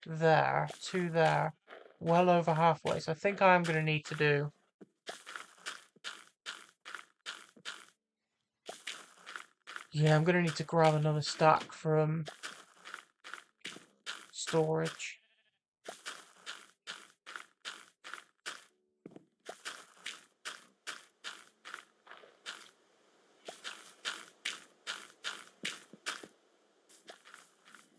there, 2 there, well over halfway. So I think I am gonna need to do. Yeah, I'm gonna need to grab another stack from storage.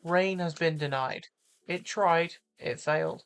Rain has been denied. It tried. It failed.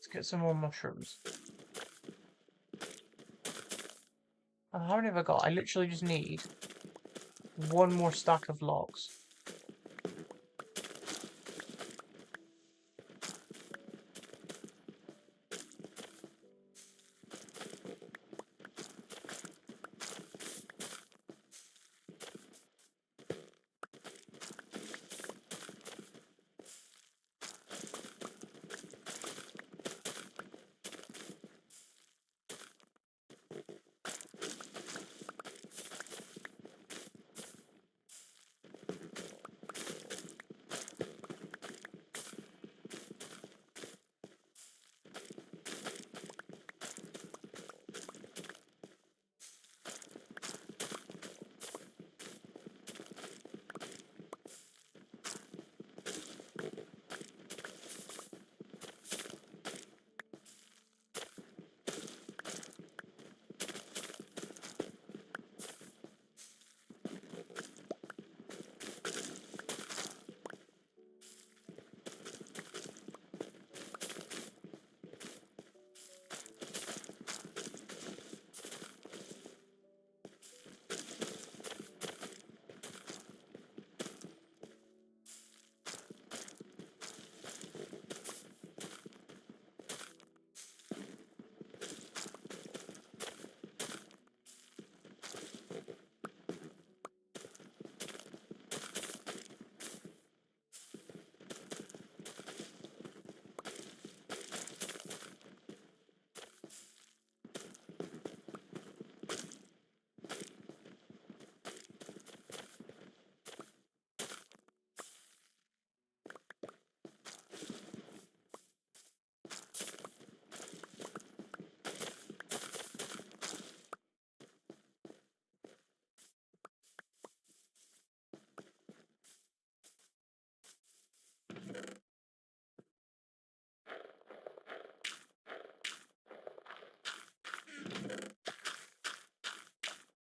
Let's get some more mushrooms. How many have I got? I literally just need one more stack of logs.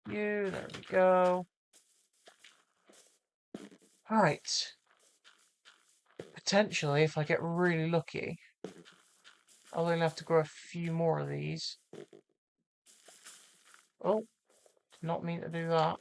There we go. Alright. Potentially, if I get really lucky, I'll only have to grow a few more of these. Oh, did not mean to do that.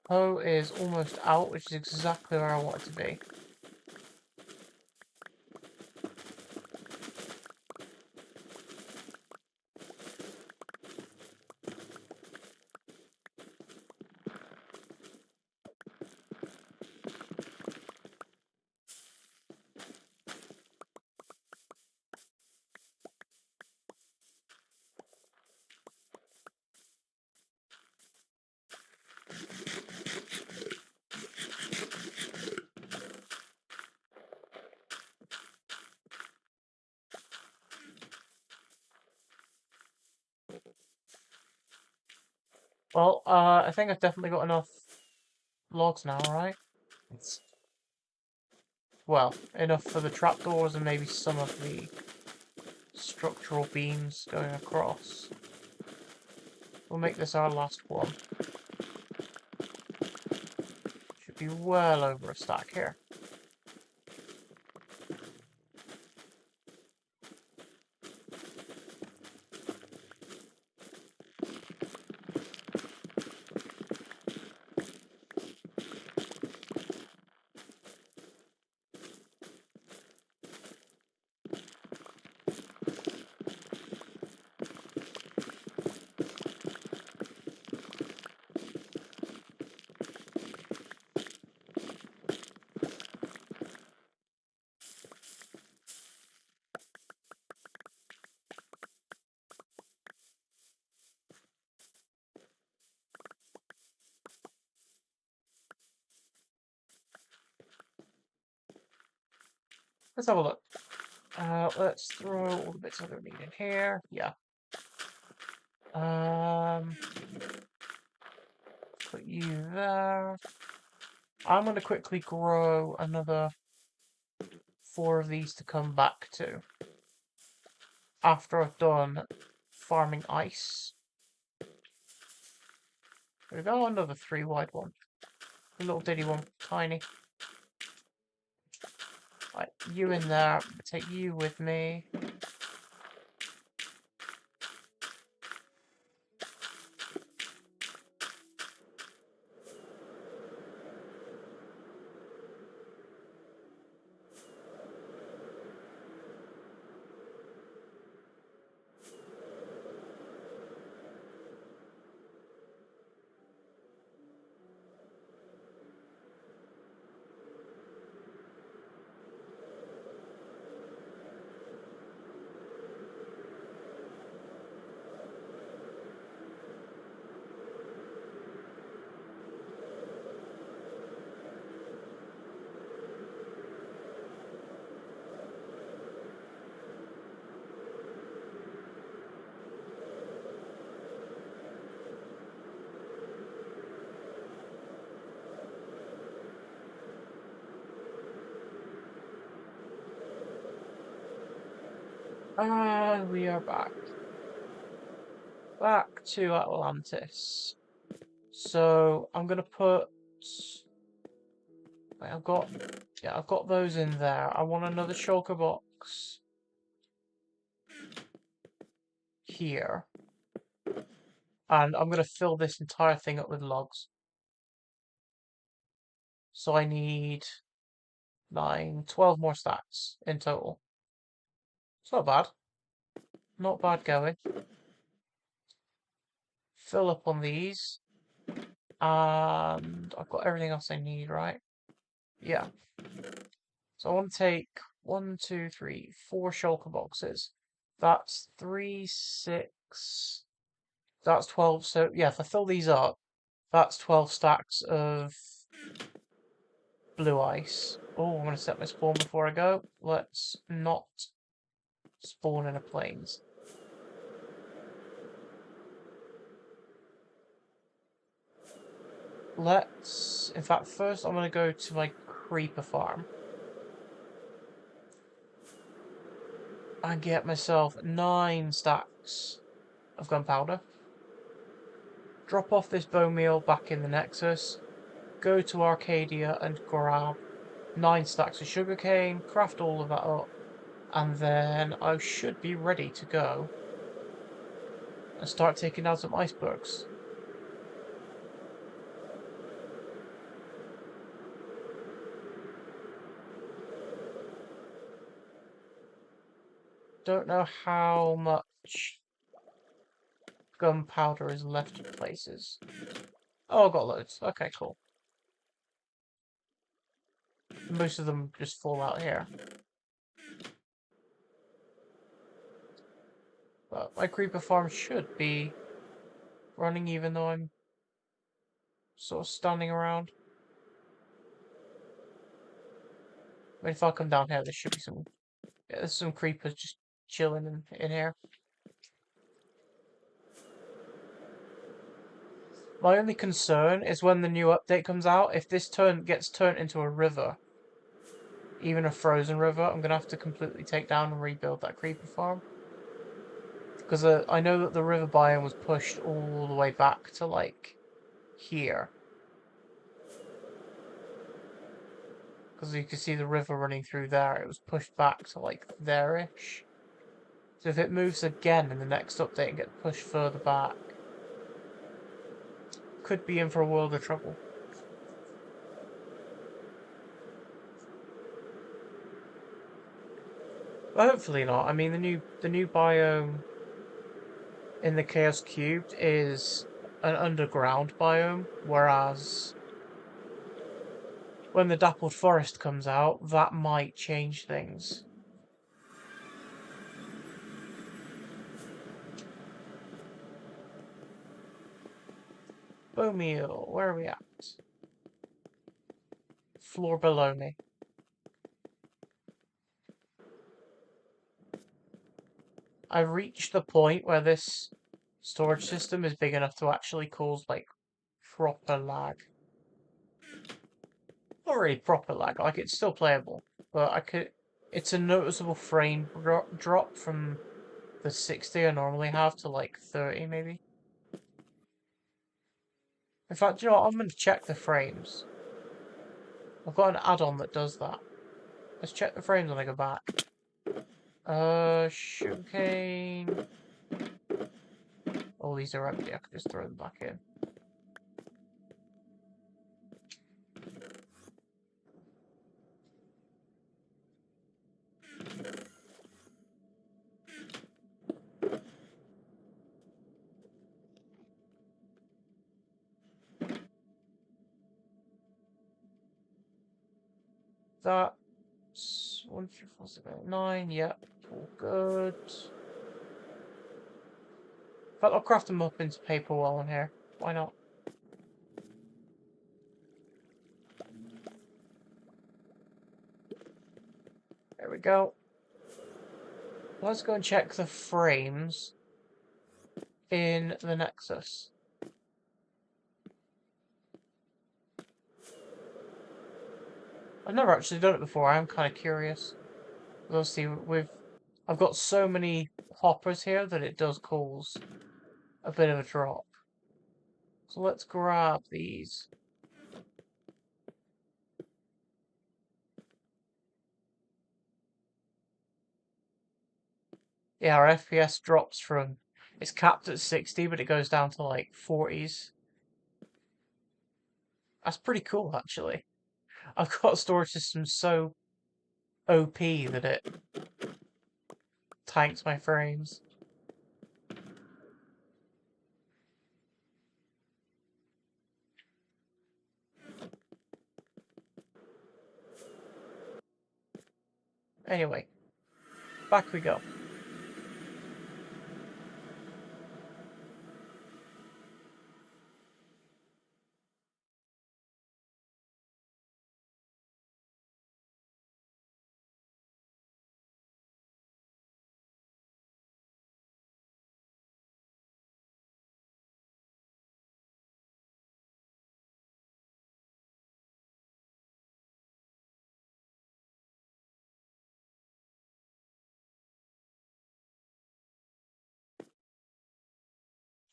Hoe is almost out, which is exactly where I want it to be. Well, I think I've definitely got enough logs now, right? Well, enough for the trapdoors and maybe some of the structural beams going across. We'll make this our last one. Should be well over a stack here. Let's have a look. Let's throw all the bits I don't need in here. Yeah. Put you there. I'm going to quickly grow another 4 of these to come back to after I've done farming ice. There we go, another 3 wide one. A little ditty one, tiny. Right, you in there. Take you with me. And we are back. Back to Atlantis. So I'm gonna put. Wait, I've got those in there. I want another shulker box here, and I'm gonna fill this entire thing up with logs. So I need 9, 12 more stacks in total. It's not bad. Not bad going. Fill up on these. And I've got everything else I need, right? Yeah. So I want to take 1, 2, 3, 4 shulker boxes. That's 3, 6. That's 12. So yeah, if I fill these up, that's 12 stacks of blue ice. Oh, I'm going to set my spawn before I go. Let's not spawn in a plains. In fact, first I'm going to go to my creeper farm and get myself 9 stacks of gunpowder. Drop off this bone meal back in the Nexus, go to Arcadia and grab 9 stacks of sugarcane, craft all of that up, and then I should be ready to go and start taking down some icebergs. Don't know how much gunpowder is left in places. Oh, I got loads. Okay, cool. Most of them just fall out here. But my creeper farm should be running even though I'm sort of standing around. I mean, if I come down here, there should be some... Yeah, there's some creepers just chilling in here. My only concern is when the new update comes out, if this gets turned into a river, even a frozen river, I'm going to have to completely take down and rebuild that creeper farm. Because I know that the river biome was pushed all the way back to, like, here. Because you can see the river running through there. It was pushed back to, like, there-ish. So if it moves again in the next update and gets pushed further back, could be in for a world of trouble. But hopefully not. I mean, the new biome in the Chaos Cubed is an underground biome, whereas when the Dappled Forest comes out, that might change things. Bone meal, where are we at? Floor below me. I've reached the point where this storage system is big enough to actually cause, like, proper lag. Not really proper lag, like, it's still playable, but it's a noticeable frame drop from the 60 I normally have to, like, 30 maybe. In fact, you know what, I'm going to check the frames. I've got an add-on that does that. Let's check the frames when I go back. Sugarcane. Oh, these are empty. I could just throw them back in. That's 1, 2, 4, 6, 8, 9. Yep, all good. In fact, I'll craft them up into paper while I'm here. Why not? There we go. Let's go and check the frames in the Nexus. I've never actually done it before. I am kind of curious. Obviously, I've got so many hoppers here that it does cause a bit of a drop. So let's grab these. Yeah, our FPS drops from... It's capped at 60, but it goes down to like 40s. That's pretty cool, actually. I've got a storage system so OP that it tanks my frames. Anyway, back we go.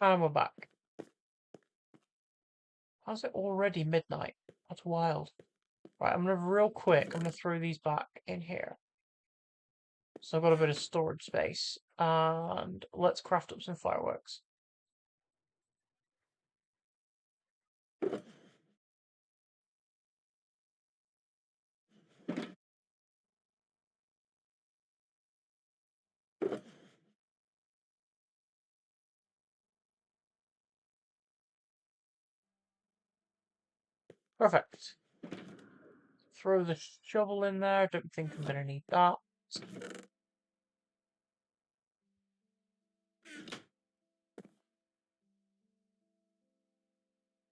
And we're back. How's it already midnight? That's wild. Right, I'm gonna real quick, I'm gonna throw these back in here. So I've got a bit of storage space. And let's craft up some fireworks. Perfect. Throw the shovel in there. Don't think I'm gonna need that.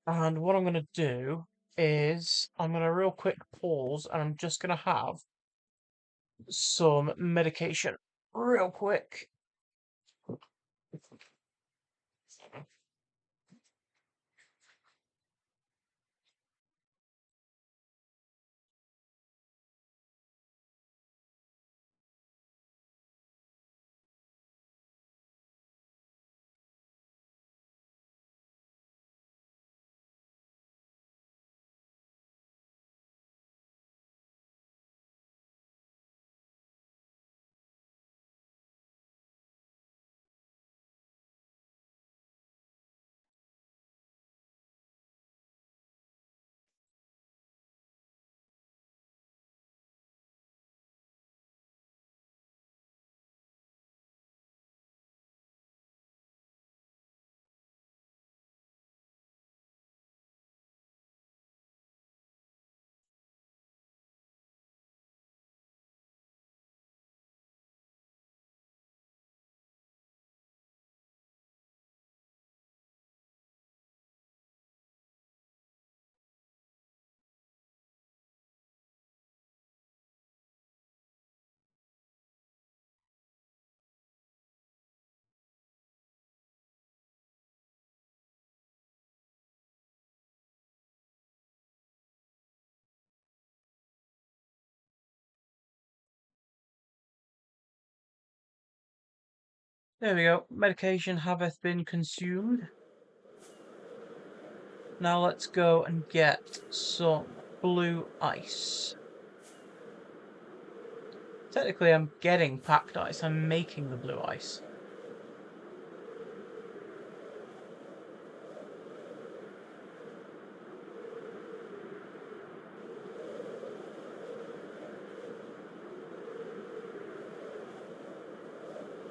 And what I'm gonna do is I'm gonna real quick pause and I'm just gonna have some medication real quick. There we go. Medication hath been consumed. Now let's go and get some blue ice. Technically, I'm getting packed ice. I'm making the blue ice.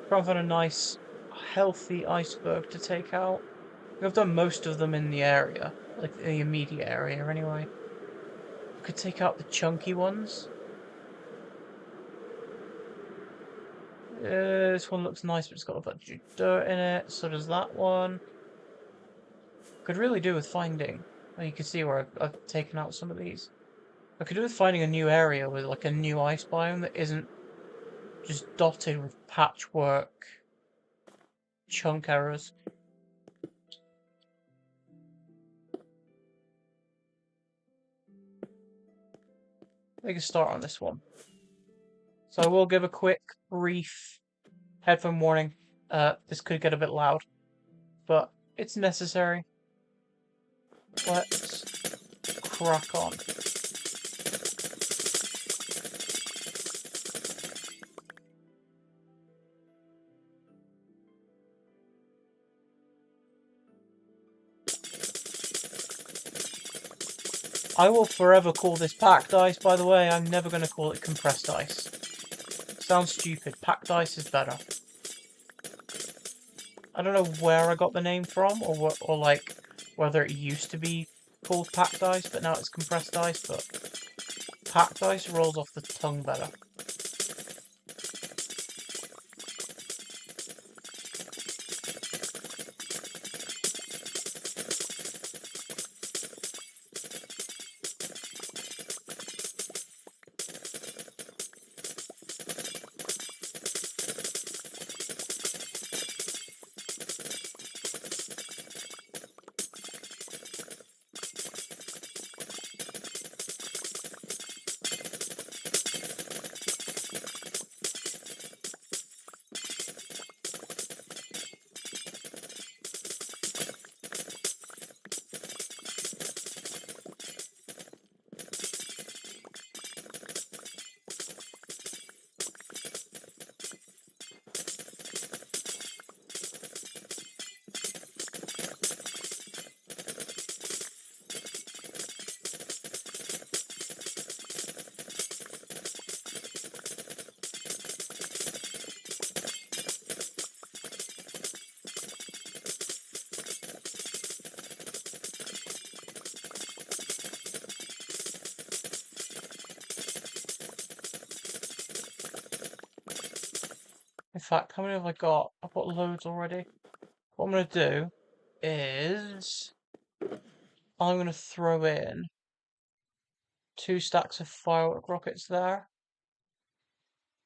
Trying to find a nice, healthy iceberg to take out. I've done most of them in the area, like the immediate area anyway. I could take out the chunky ones. This one looks nice, but it's got a bunch of dirt in it. So does that one. Could really do with finding. Well, you can see where I've taken out some of these. I could do with finding a new area with like a new ice biome that isn't just dotted with patchwork chunk errors. Make a start on this one. So I will give a quick, brief headphone warning. This could get a bit loud, but it's necessary. Let's crack on. I will forever call this packed ice, by the way. I'm never going to call it compressed ice. Sounds stupid. Packed ice is better. I don't know where I got the name from, or like whether it used to be called packed ice, but now it's compressed ice. But packed ice rolls off the tongue better. In fact, how many have I got? I've got loads already. What I'm going to do is I'm going to throw in 2 stacks of firework rockets there.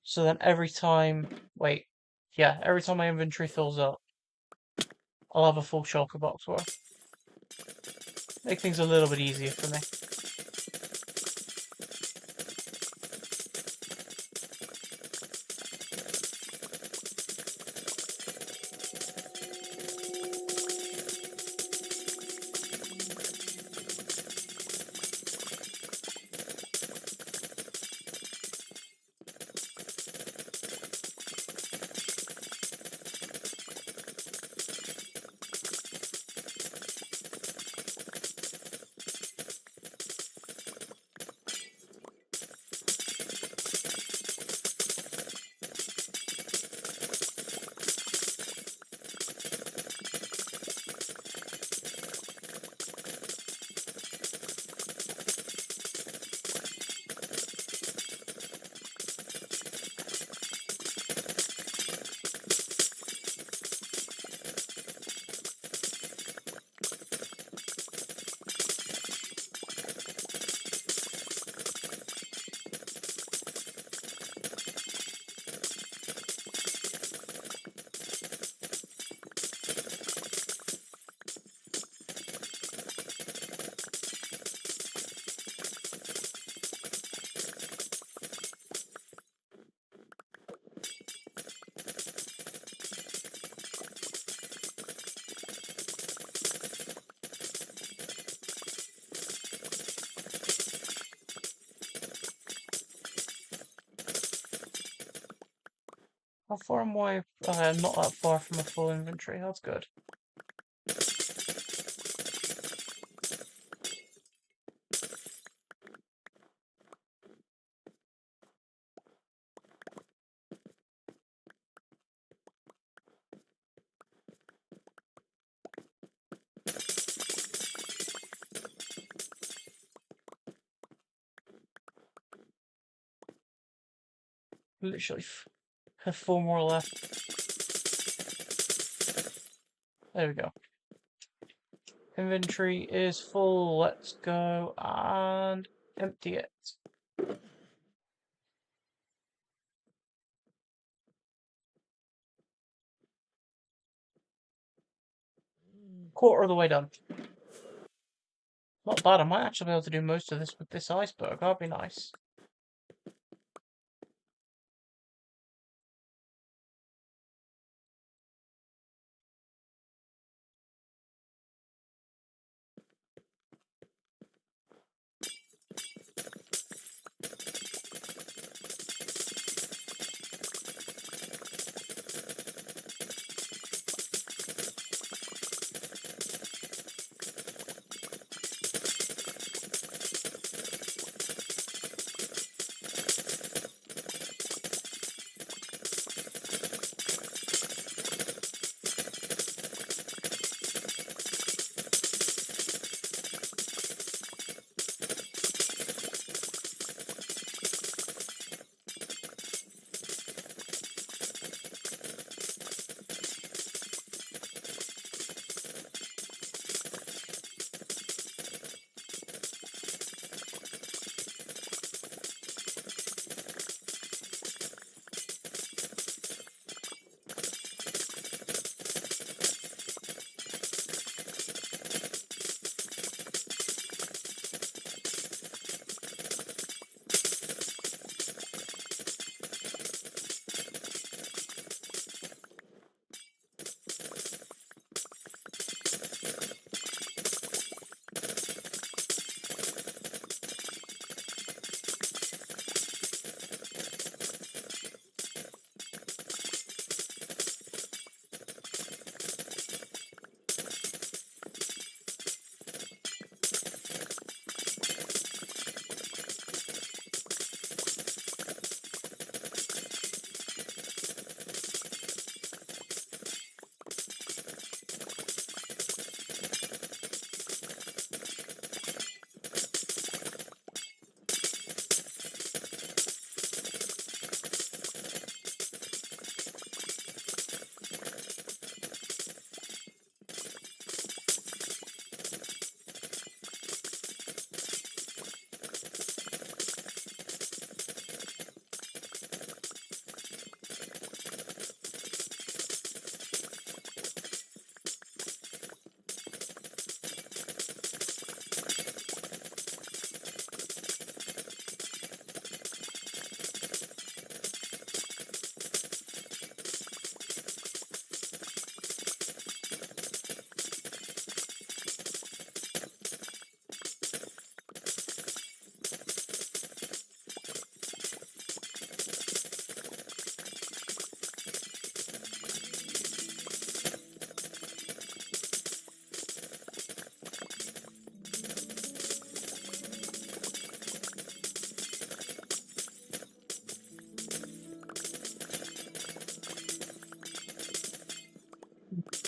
So then every time, wait, yeah, every time my inventory fills up, I'll have a full shulker box worth. Make things a little bit easier for me. How far am I? I'm not that far from a full inventory. That's good. Literally have 4 more left. There we go. Inventory is full. Let's go and empty it. Quarter of the way done. Not bad. I might actually be able to do most of this with this iceberg. That'd be nice.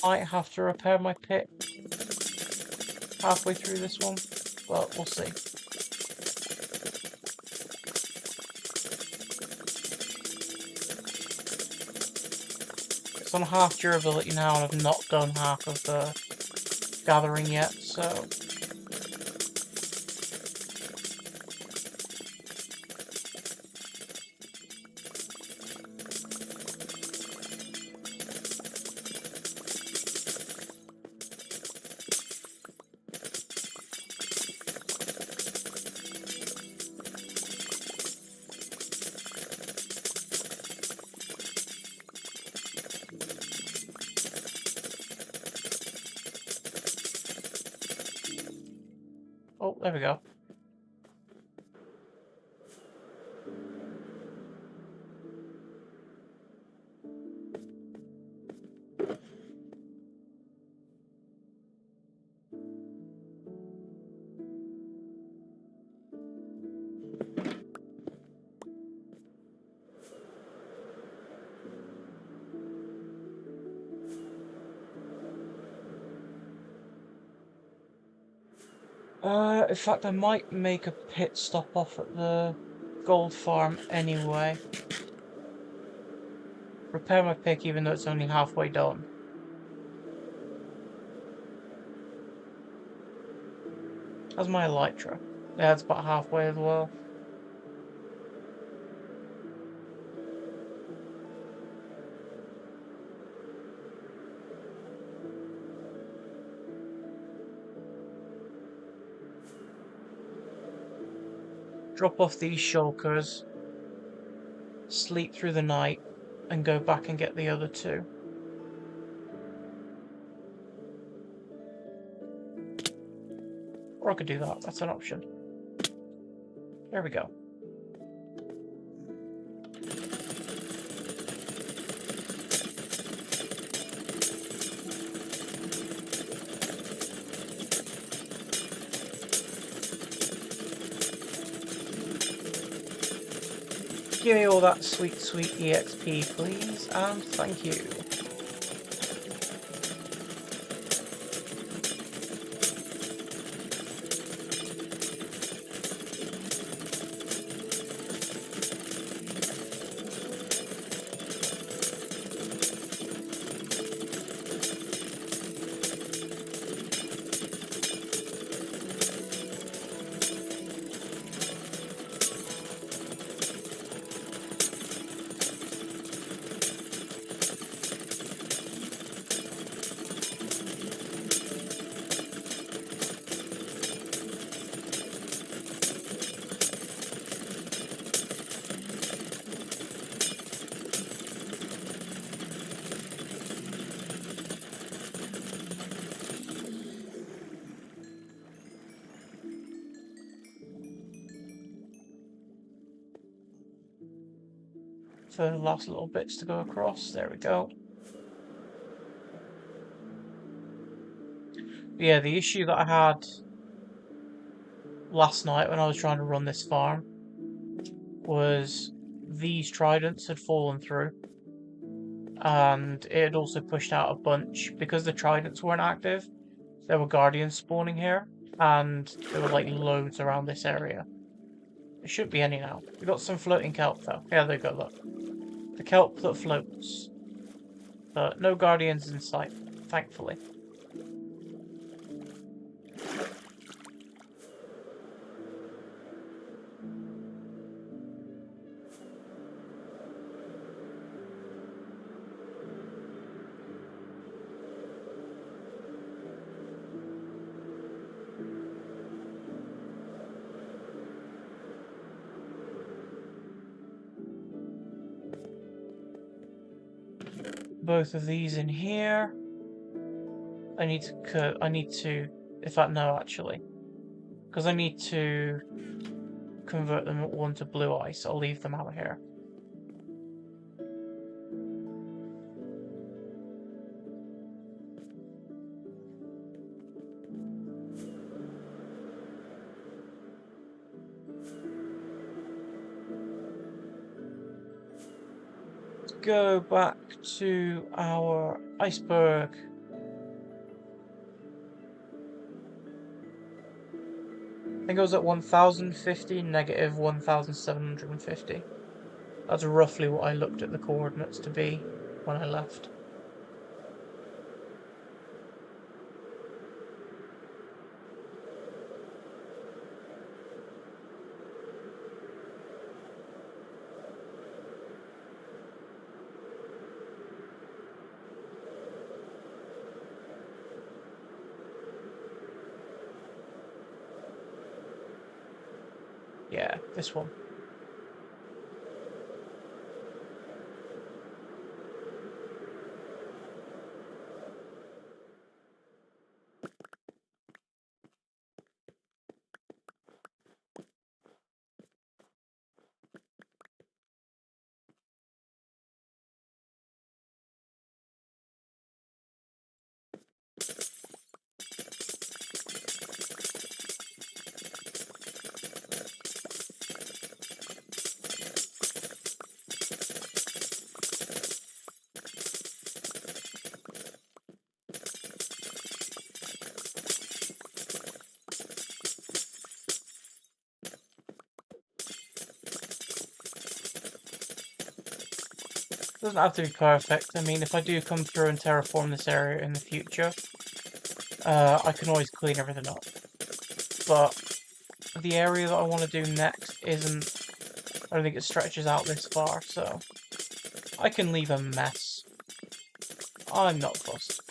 Might have to repair my pit halfway through this one, but we'll see. It's on half durability now, and I've not done half of the gathering yet, so... Oh, there we go. In fact, I might make a pit stop off at the gold farm anyway. Repair my pick even though it's only halfway done. How's my elytra? Yeah, it's about halfway as well. Drop off these shulkers, sleep through the night, and go back and get the other two. Or I could do that, that's an option. There we go. Give me all that sweet, sweet EXP, please, and thank you. For the last little bits to go across, there we go. But yeah, the issue that I had last night when I was trying to run this farm was these tridents had fallen through, and it had also pushed out a bunch because the tridents weren't active. There were guardians spawning here, and there were like loads around this area. There shouldn't be any now. We got some floating kelp though. Yeah, there you go, look. The kelp that floats. But no guardians in sight, thankfully. Both of these in here. I need to, in fact, no, actually. Because I need to convert them one to blue ice. I'll leave them out here. Let's go back to our iceberg. I think it was at 1050, negative 1750. That's roughly what I looked at the coordinates to be when I left. Yeah, this one. Doesn't have to be perfect. I mean, if I do come through and terraform this area in the future, I can always clean everything up. But the area that I want to do next isn't... I don't think it stretches out this far, so... I can leave a mess. I'm not fussed.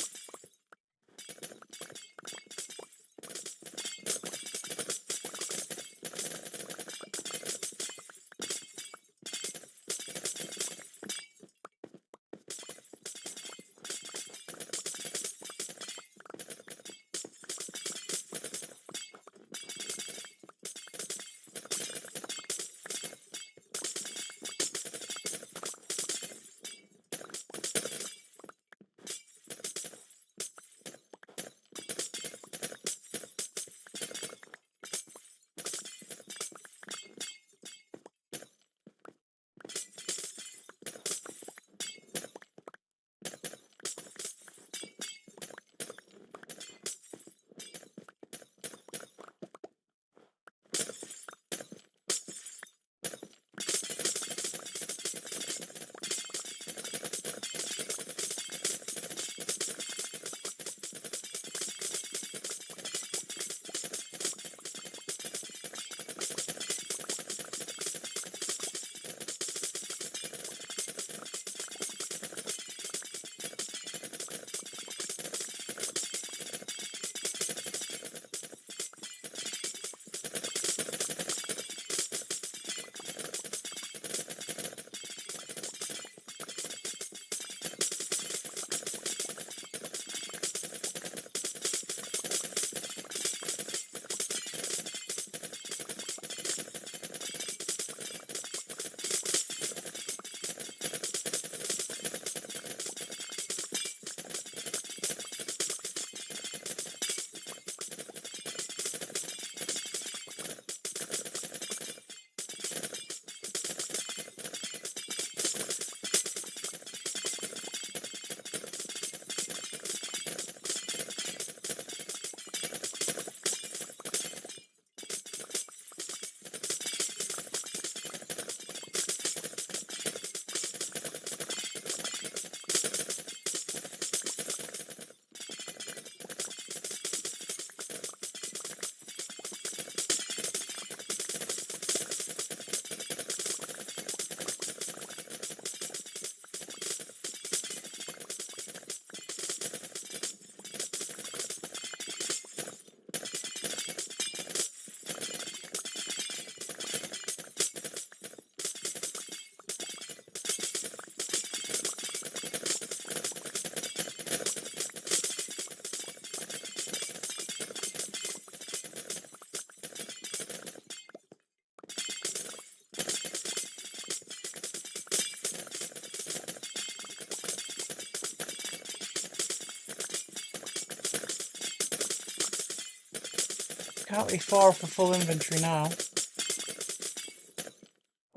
Can't be far for full inventory now.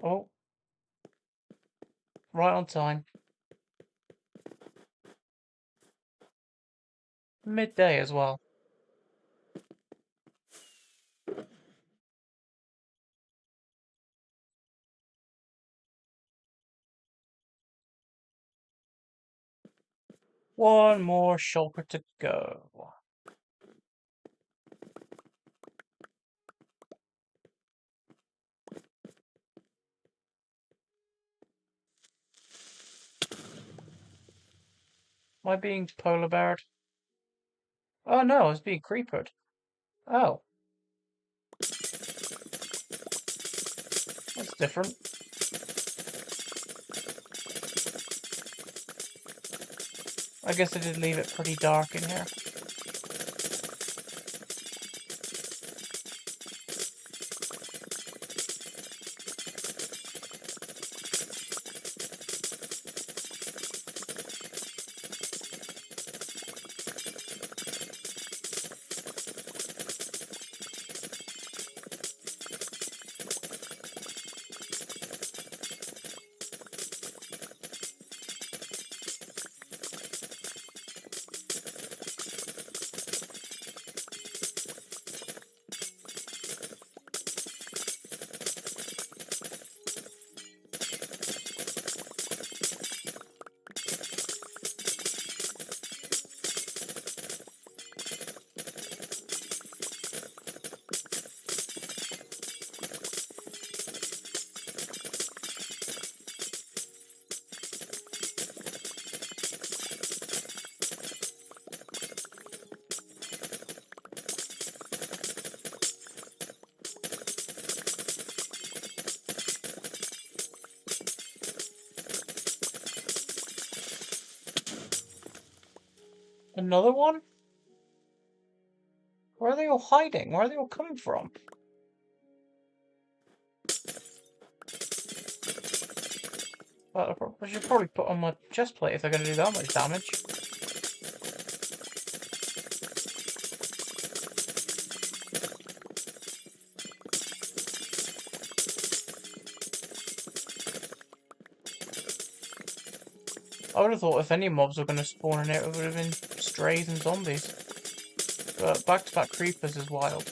Oh. Right on time. Midday as well. One more shulker to go. Am I being polar beared? Oh no, I was being creepered. Oh. That's different. I guess I did leave it pretty dark in here. Another one? Where are they all hiding? Where are they all coming from? I should probably put on my chest plate if they're going to do that much damage. I would have thought if any mobs were going to spawn in it, it would have been strays and zombies. But back-to-back creepers is wild.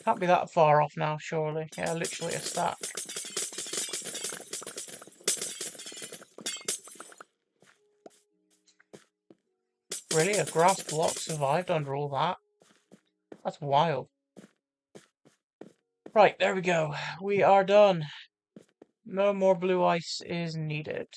Can't be that far off now, surely. Yeah, literally a stack. Really? A grass block survived under all that? That's wild. Right, there we go. We are done. No more blue ice is needed.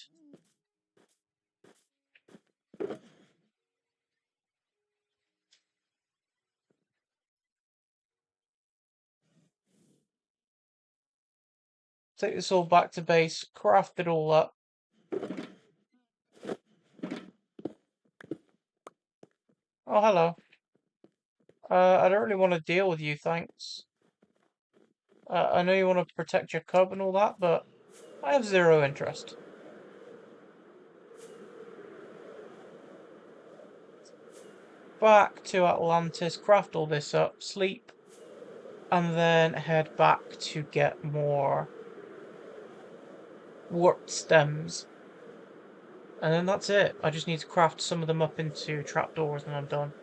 Take this all back to base, craft it all up. Oh, hello. I don't really want to deal with you, thanks. I know you want to protect your cub and all that, but I have zero interest. Back to Atlantis, craft all this up, sleep, and then head back to get more warp stems. And then that's it. I just need to craft some of them up into trapdoors and I'm done.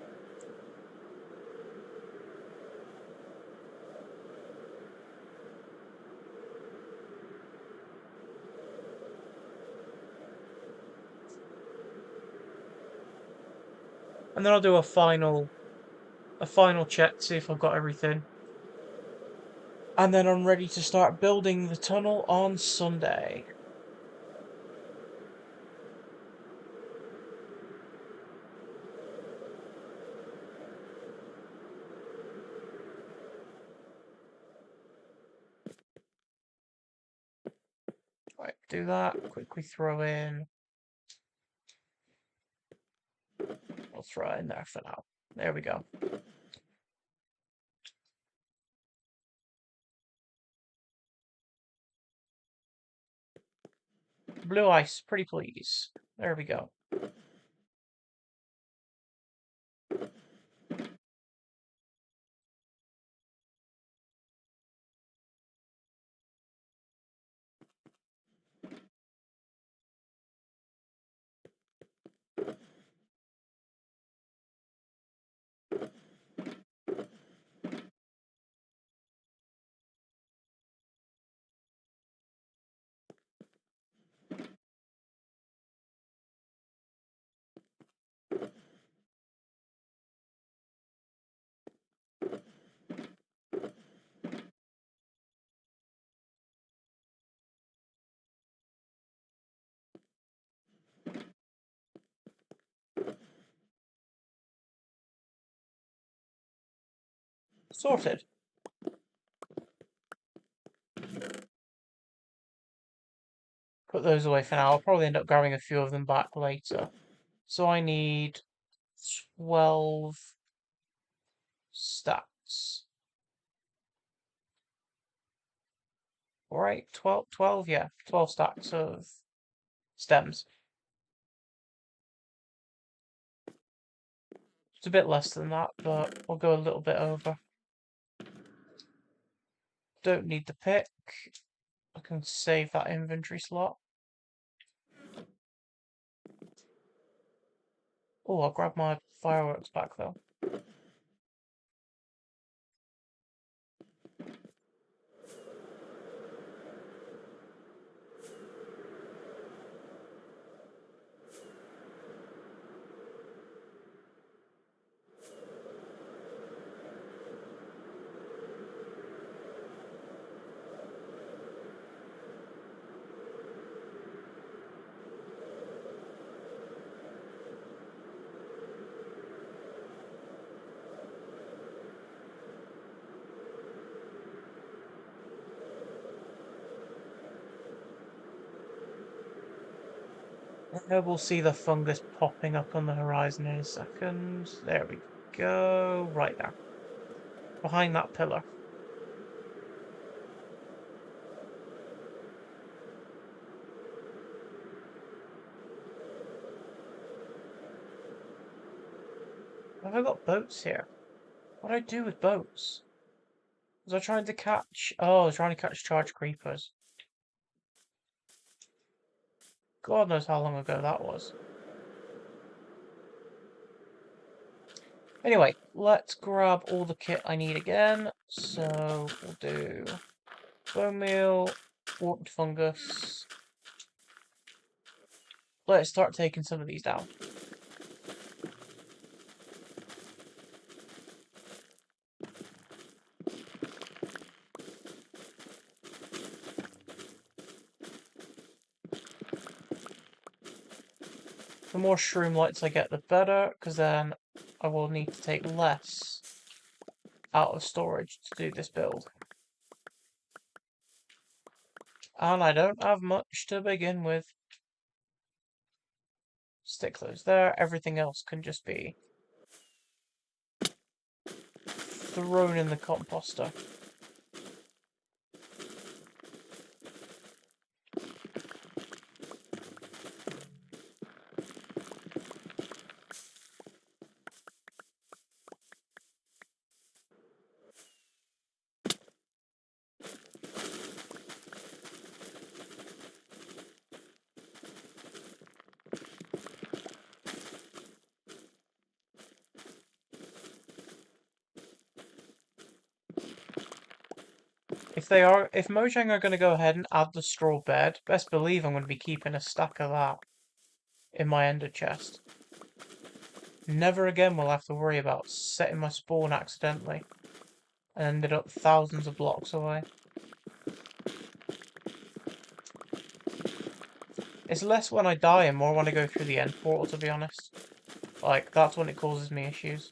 And then I'll do a final check to see if I've got everything. And then I'm ready to start building the tunnel on Sunday. Right, do that. Quickly throw in. I'll throw it in there for now. There we go. Blue ice, pretty please. There we go. Sorted. Put those away for now. I'll probably end up grabbing a few of them back later. So I need 12 stacks. Alright, 12, yeah. 12 stacks of stems. It's a bit less than that, but we'll go a little bit over. Don't need the pick. I can save that inventory slot. Oh, I'll grab my fireworks back though. And we'll see the fungus popping up on the horizon in a second. There we go. Right there. Behind that pillar. Have I got boats here? What do I do with boats? Was I trying to catch... Oh, I was trying to catch charged creepers. God knows how long ago that was. Anyway, let's grab all the kit I need again. So, we'll do bone meal, warped fungus. Let's start taking some of these down. The more shroom lights I get, the better, because then I will need to take less out of storage to do this build. And I don't have much to begin with. Stick those there. Everything else can just be thrown in the composter. If Mojang are going to go ahead and add the straw bed, best believe I'm going to be keeping a stack of that in my ender chest. Never again will I have to worry about setting my spawn accidentally and ended up thousands of blocks away. It's less when I die and more when I go through the end portal, to be honest. Like, that's when it causes me issues.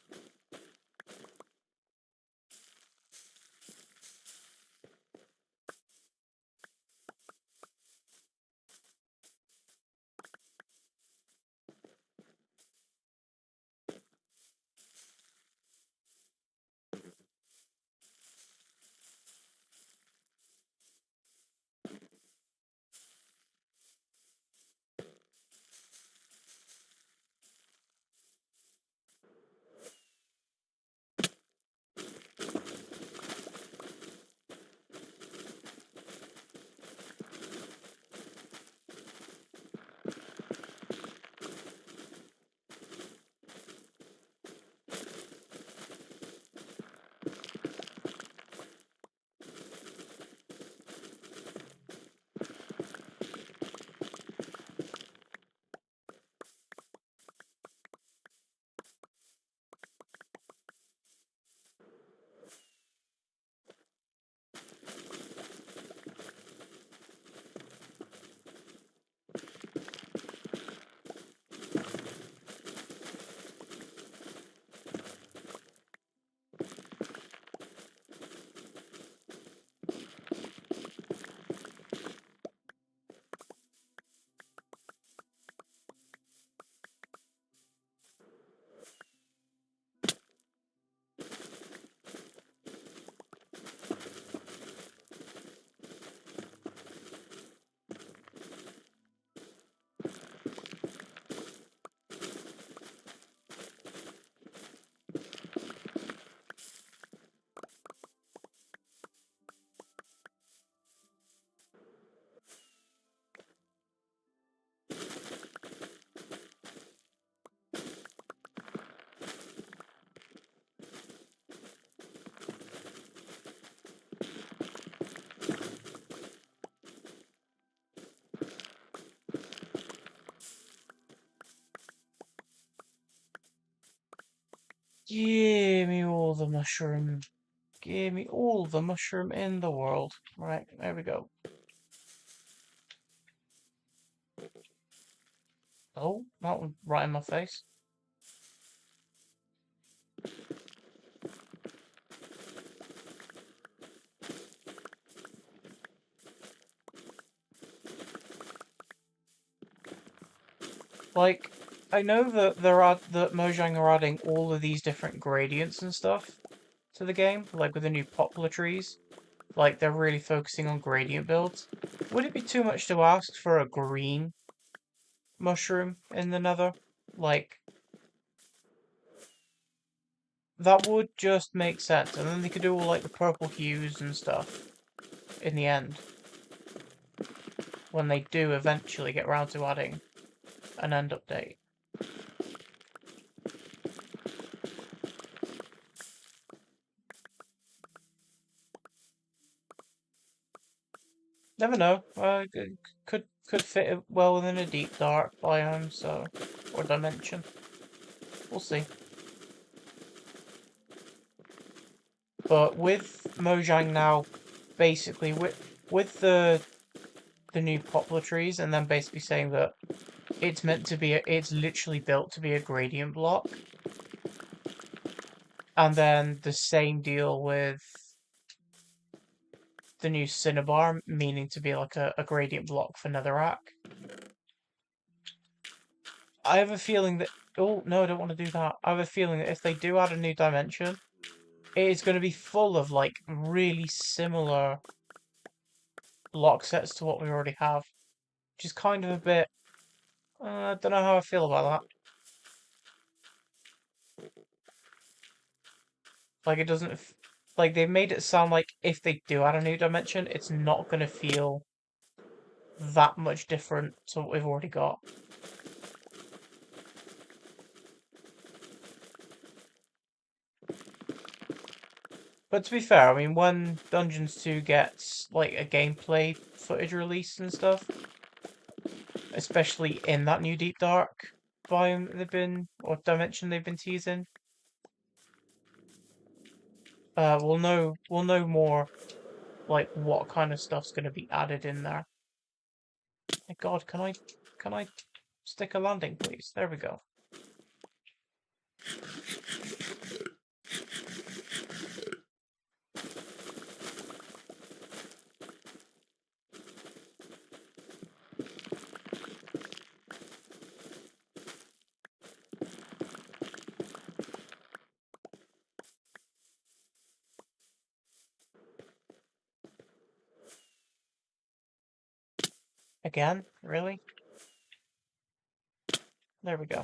Give me all the mushroom. Give me all the mushroom in the world. Right, there we go. Oh, that one right in my face. Like, I know that that Mojang are adding all of these different gradients and stuff to the game, like with the new poplar trees. Like, they're really focusing on gradient builds. Would it be too much to ask for a green mushroom in the Nether? Like, that would just make sense, and then they could do all like the purple hues and stuff in the end, when they do eventually get around to adding an end update. Never know. Could fit it well within a deep dark biome, so or dimension. We'll see. But with Mojang now, basically with the new poplar trees, and then basically saying that it's meant to be, it's literally built to be a gradient block, and then the same deal with the new cinnabar, meaning to be like a gradient block for netherrack. I have a feeling that. Oh no, I don't want to do that. I have a feeling that if they do add a new dimension, it is going to be full of like really similar block sets to what we already have, which is kind of a bit. I don't know how I feel about that. Like it doesn't. Like they've made it sound like if they do add a new dimension, it's not going to feel that much different to what we've already got. But to be fair, I mean, when Dungeons 2 gets like a gameplay footage released and stuff, especially in that new Deep Dark biome they've been, or dimension they've been teasing, we'll know more like what kind of stuff's going to be added in there. My God, can I stick a landing, please? There we go. Again? Really? There we go.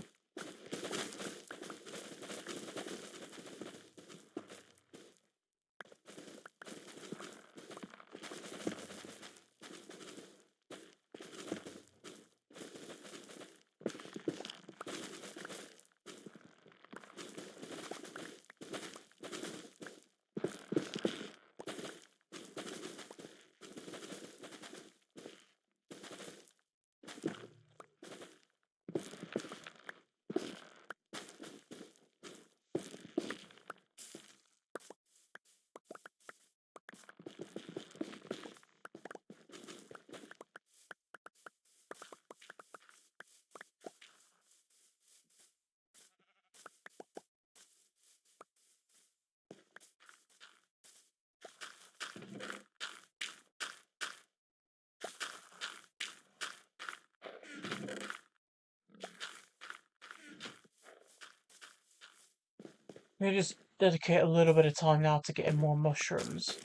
Maybe just dedicate a little bit of time now to getting more mushrooms.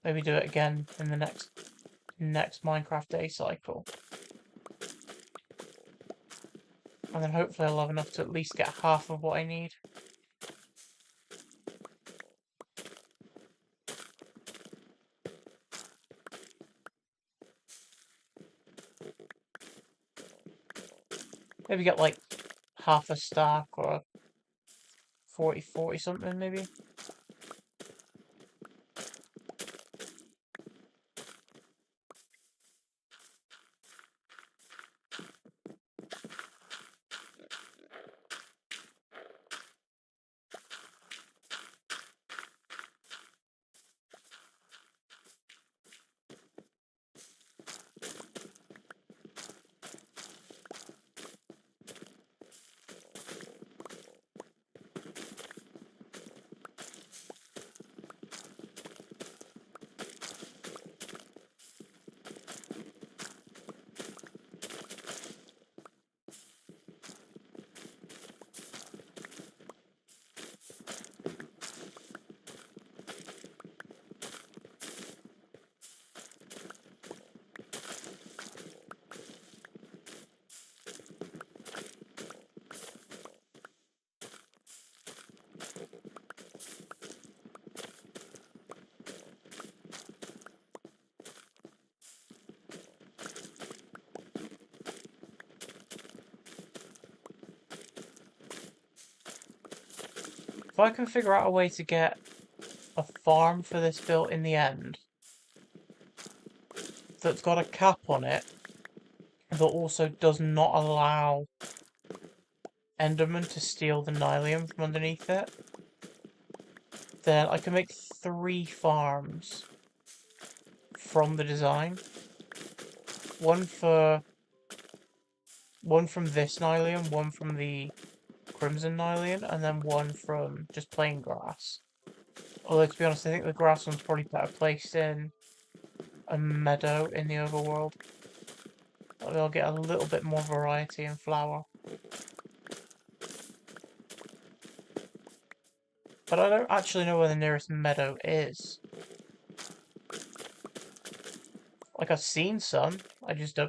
Maybe do it again in the next Minecraft day cycle. And then hopefully I'll have enough to at least get half of what I need. Maybe get like half a stack or 40 something maybe. If I can figure out a way to get a farm for this built in the end that's got a cap on it that also does not allow Enderman to steal the Nylium from underneath it, then I can make 3 farms from the design. One from this Nylium, one from the Crimson Nylium, and then one from just plain grass. Although, to be honest, I think the grass one's probably better placed in a meadow in the overworld. They'll get a little bit more variety in flower. But I don't actually know where the nearest meadow is. Like, I've seen some, I just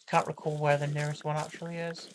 can't recall where the nearest one actually is.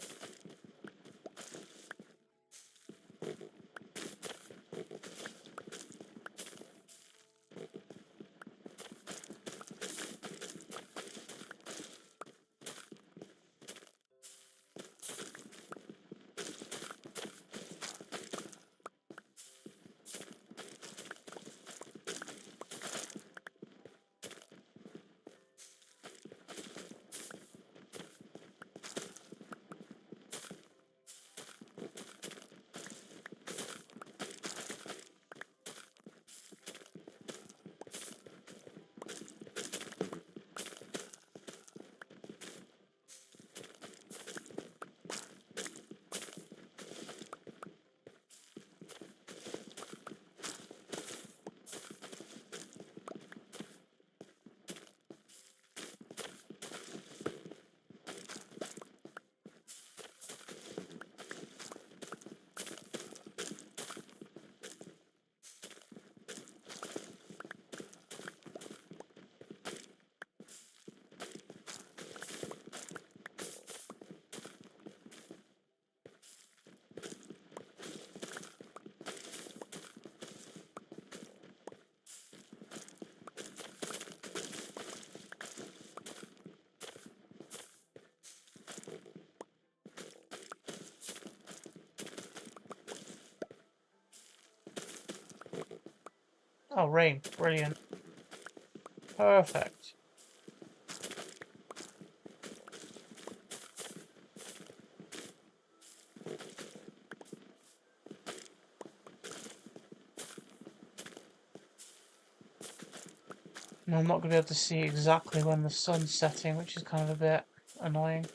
Oh, rain. Brilliant. Perfect. And I'm not going to be able to see exactly when the sun's setting, which is kind of a bit annoying.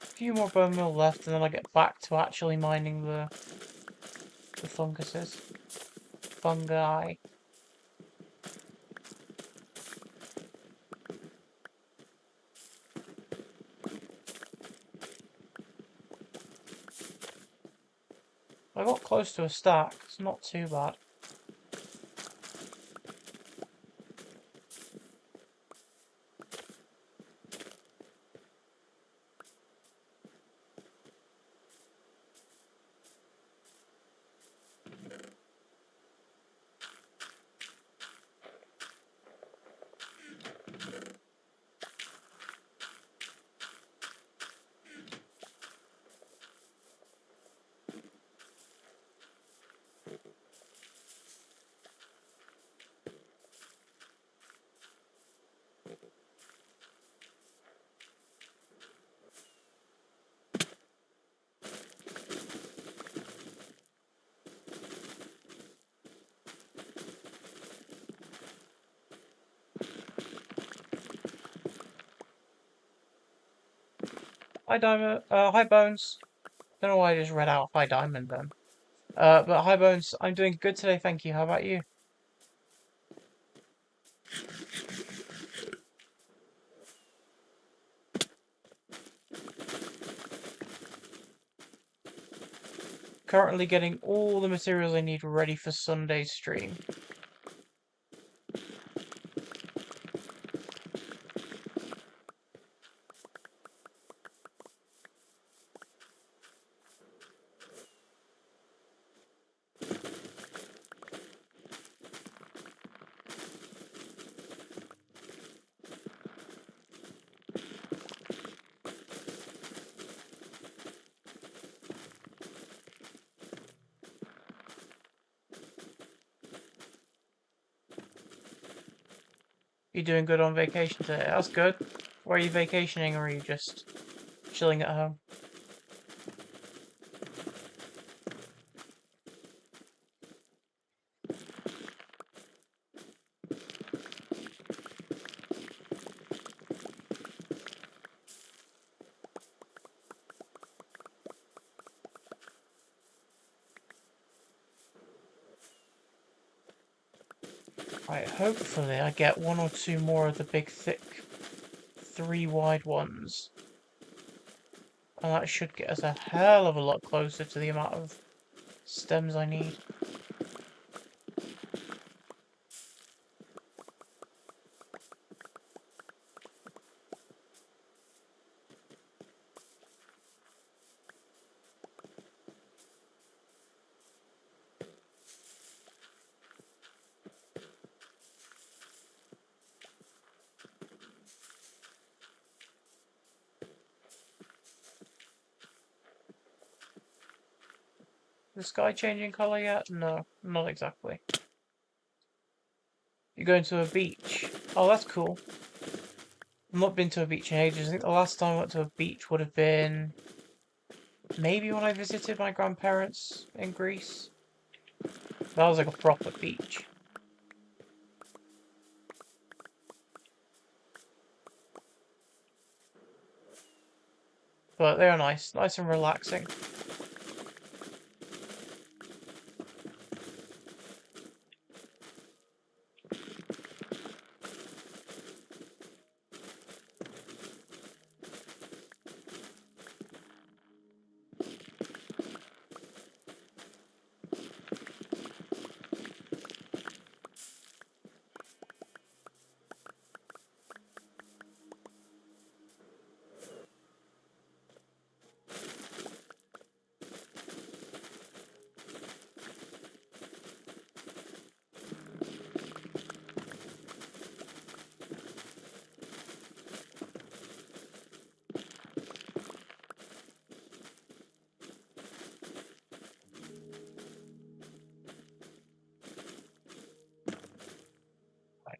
A few more bone meal left, and then I get back to actually mining the funguses. Fungi. I got close to a stack, it's not too bad. Hi, Diamond. Hi, Bones. Don't know why I just read out Hi, Diamond then. But hi, Bones. I'm doing good today, thank you. How about you? Currently getting all the materials I need ready for Sunday's stream. You doing good on vacation today? That's good. Where are you vacationing, or are you just chilling at home? Right, hopefully I get one or two more of the big, thick, 3 wide ones. And that should get us a hell of a lot closer to the amount of stems I need. The sky changing colour yet? No, not exactly. You're going to a beach. Oh, that's cool. I've not been to a beach in ages. I think the last time I went to a beach would have been maybe when I visited my grandparents in Greece. That was like a proper beach. But they are nice. Nice and relaxing.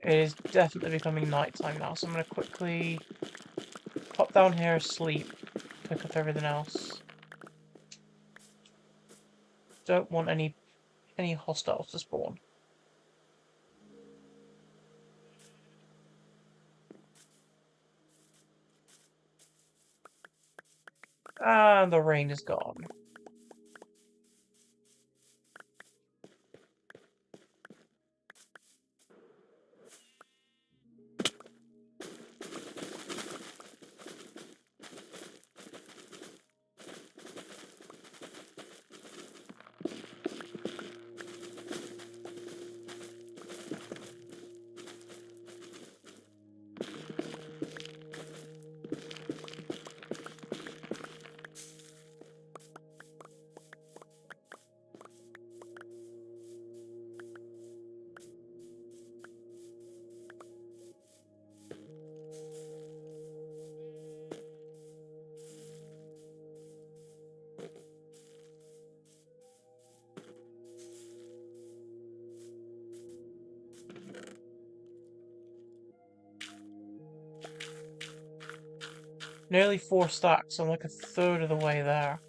It is definitely becoming nighttime now, so I'm going to quickly pop down here, sleep, pick up everything else. Don't want any hostiles to spawn. And the rain is gone. Nearly 4 stacks. I'm like a third of the way there.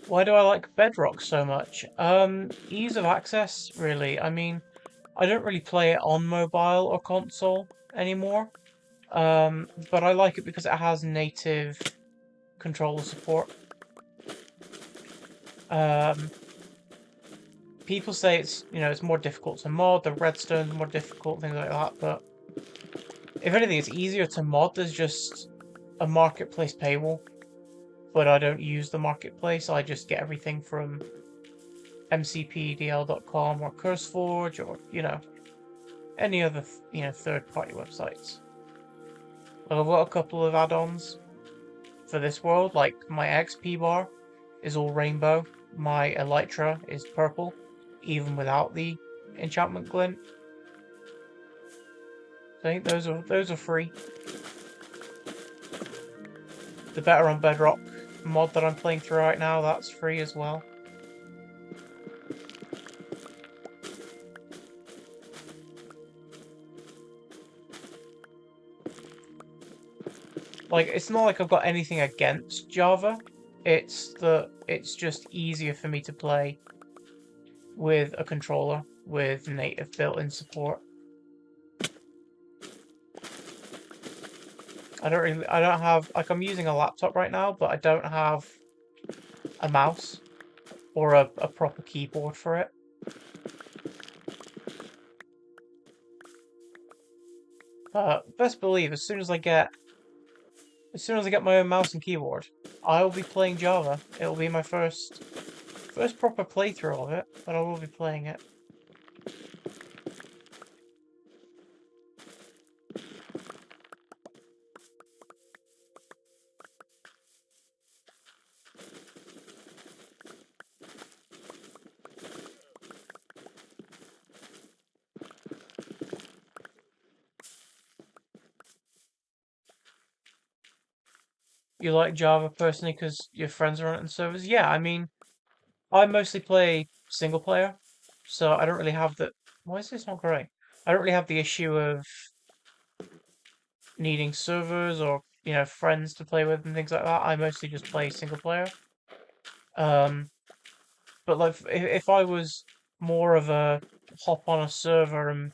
Why do I like Bedrock so much? Ease of access, really. I mean, I don't really play it on mobile or console anymore. But I like it because it has native controller support. Um, People say it's more difficult to mod, the redstone's more difficult, things like that, but if anything, it's easier to mod. There's just a marketplace paywall, but I don't use the marketplace. I just get everything from mcpdl.com or CurseForge or, any other, third-party websites. I've got a couple of add-ons for this world, like my XP bar is all rainbow, my elytra is purple, even without the enchantment glint. So I think those are free. The Better on Bedrock mod that I'm playing through right now, that's free as well. Like, it's not like I've got anything against Java. It's just easier for me to play with a controller with native built-in support. I don't have, like, I'm using a laptop right now, but I don't have a mouse or a proper keyboard for it. Best believe, as soon as I get my own mouse and keyboard, I'll be playing Java. It'll be my first proper playthrough of it, but I will be playing it. You like Java personally because your friends are on it and servers? Yeah, I mean, I mostly play single player, so I don't really have the. Why is this not grey? I don't really have the issue of needing servers or friends to play with and things like that. I mostly just play single player. Um, but like if I was more of a hop on a server and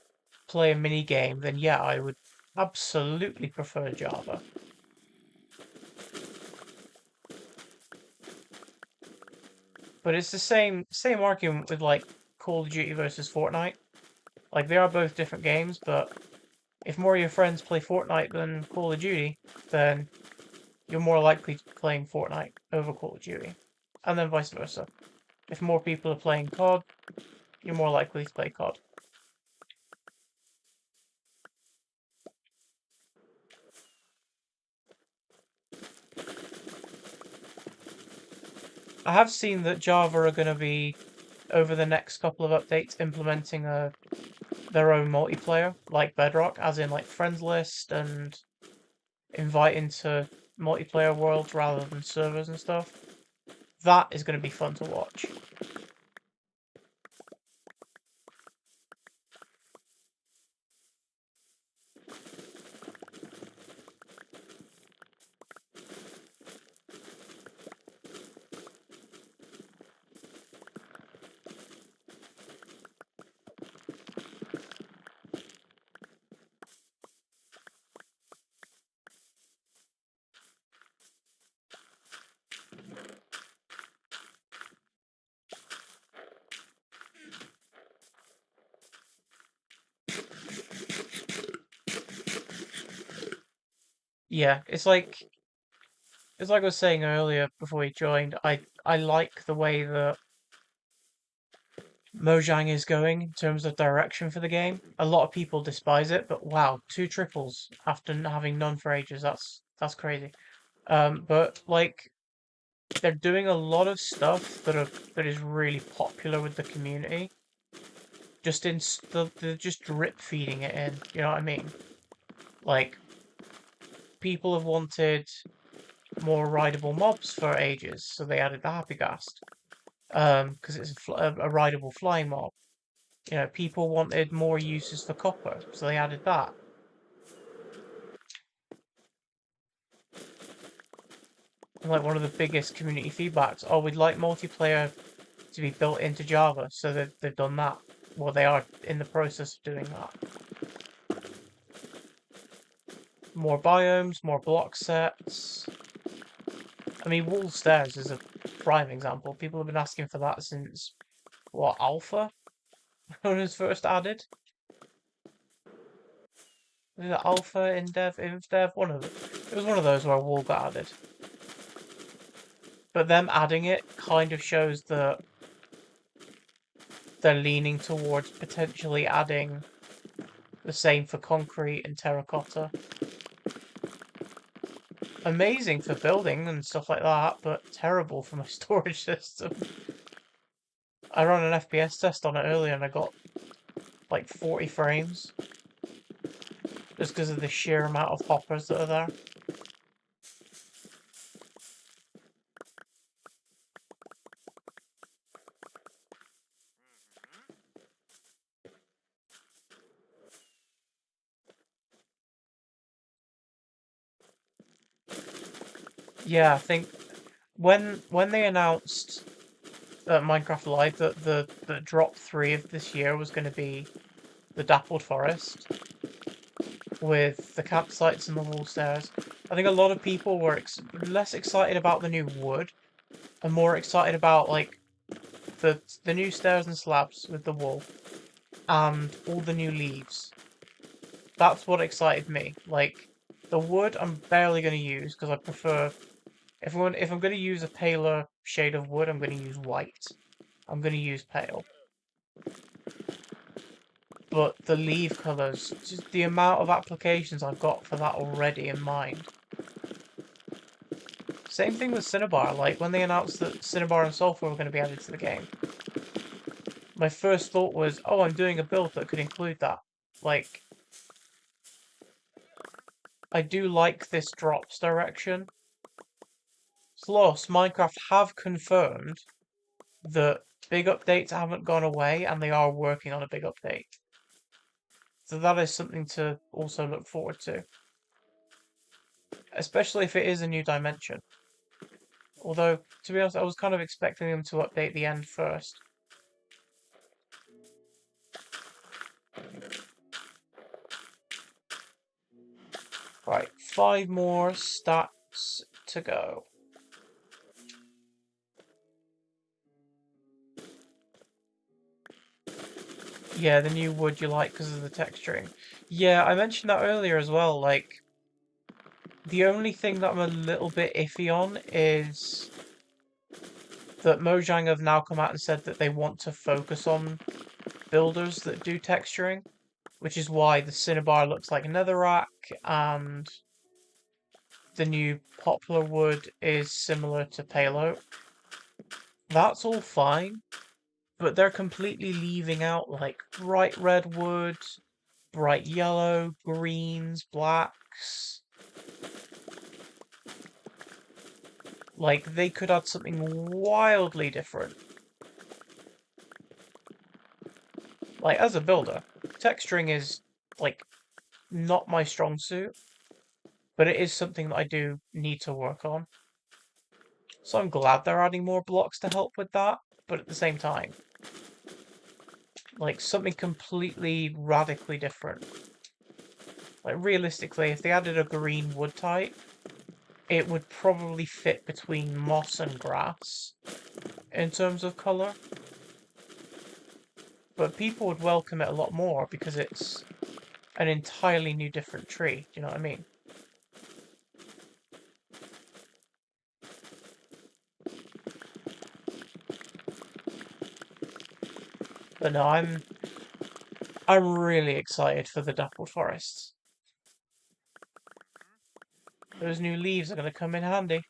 play a mini game, then yeah, I would absolutely prefer Java. But it's the same argument with like Call of Duty versus Fortnite. Like they are both different games, but if more of your friends play Fortnite than Call of Duty, then you're more likely to be playing Fortnite over Call of Duty. And then vice versa. If more people are playing COD, you're more likely to play COD. I have seen that Java are going to be, over the next couple of updates, implementing their own multiplayer, like Bedrock, as in like friends list and invite into multiplayer worlds rather than servers and stuff. That is going to be fun to watch. Yeah, it's like I was saying earlier before we joined. I like the way that Mojang is going in terms of direction for the game. A lot of people despise it, but wow, two triples after having none for ages. That's crazy. But like they're doing a lot of stuff that is really popular with the community. They're just drip feeding it in. You know what I mean? Like people have wanted more rideable mobs for ages, so they added the Happy Ghast. Because it's a rideable flying mob. You know, people wanted more uses for copper, so they added that. And like one of the biggest community feedbacks, oh, we'd like multiplayer to be built into Java, so they've done that. Well, they are in the process of doing that. More biomes, more block sets. I mean, Wall Stairs is a prime example. People have been asking for that since, what, Alpha? When it was first added? Was it Alpha, in Dev, Inv Dev? One of them. It was one of those where Wall got added. But them adding it kind of shows that they're leaning towards potentially adding the same for concrete and terracotta. Amazing for building and stuff like that, but terrible for my storage system. I ran an FPS test on it earlier and I got like 40 frames. Just because of the sheer amount of hoppers that are there. Yeah, I think when they announced Minecraft Live that the drop 3 of this year was going to be the Dappled Forest with the campsites and the wall stairs, I think a lot of people were less excited about the new wood and more excited about like the new stairs and slabs with the wool and all the new leaves. That's what excited me. Like the wood, I'm barely going to use because I prefer if I'm going to use a paler shade of wood, I'm going to use white. I'm going to use pale. But the leaf colours, just the amount of applications I've got for that already in mind. Same thing with Cinnabar, like when they announced that Cinnabar and Sulfur were going to be added to the game. My first thought was, oh, I'm doing a build that could include that. Like, I do like this drops direction. Plus, Minecraft have confirmed that big updates haven't gone away and they are working on a big update. So that is something to also look forward to. Especially if it is a new dimension. Although, to be honest, I was kind of expecting them to update the end first. Right, 5 more stats to go. Yeah, the new wood you like because of the texturing. Yeah, I mentioned that earlier as well, like, the only thing that I'm a little bit iffy on is that Mojang have now come out and said that they want to focus on builders that do texturing, which is why the Cinnabar looks like Netherrack, and the new poplar wood is similar to pale oak. That's all fine, but they're completely leaving out like bright red wood, bright yellow, greens, blacks. Like they could add something wildly different. Like as a builder, texturing is like not my strong suit, but it is something that I do need to work on. So I'm glad they're adding more blocks to help with that, but at the same time, like something completely radically different. Like realistically, if they added a green wood type, it would probably fit between moss and grass in terms of colour. But people would welcome it a lot more because it's an entirely new different tree. Do you know what I mean? But no, I'm really excited for the dappled forests. Those new leaves are going to come in handy.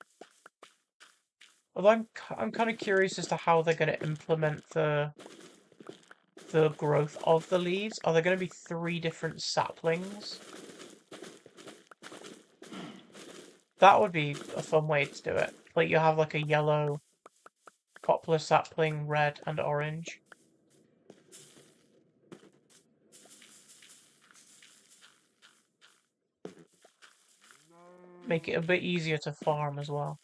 Although I'm kind of curious as to how they're going to implement the growth of the leaves. Are there going to be 3 different saplings? That would be a fun way to do it. Like you have like a yellow poplar sapling, red and orange. Make it a bit easier to farm as well.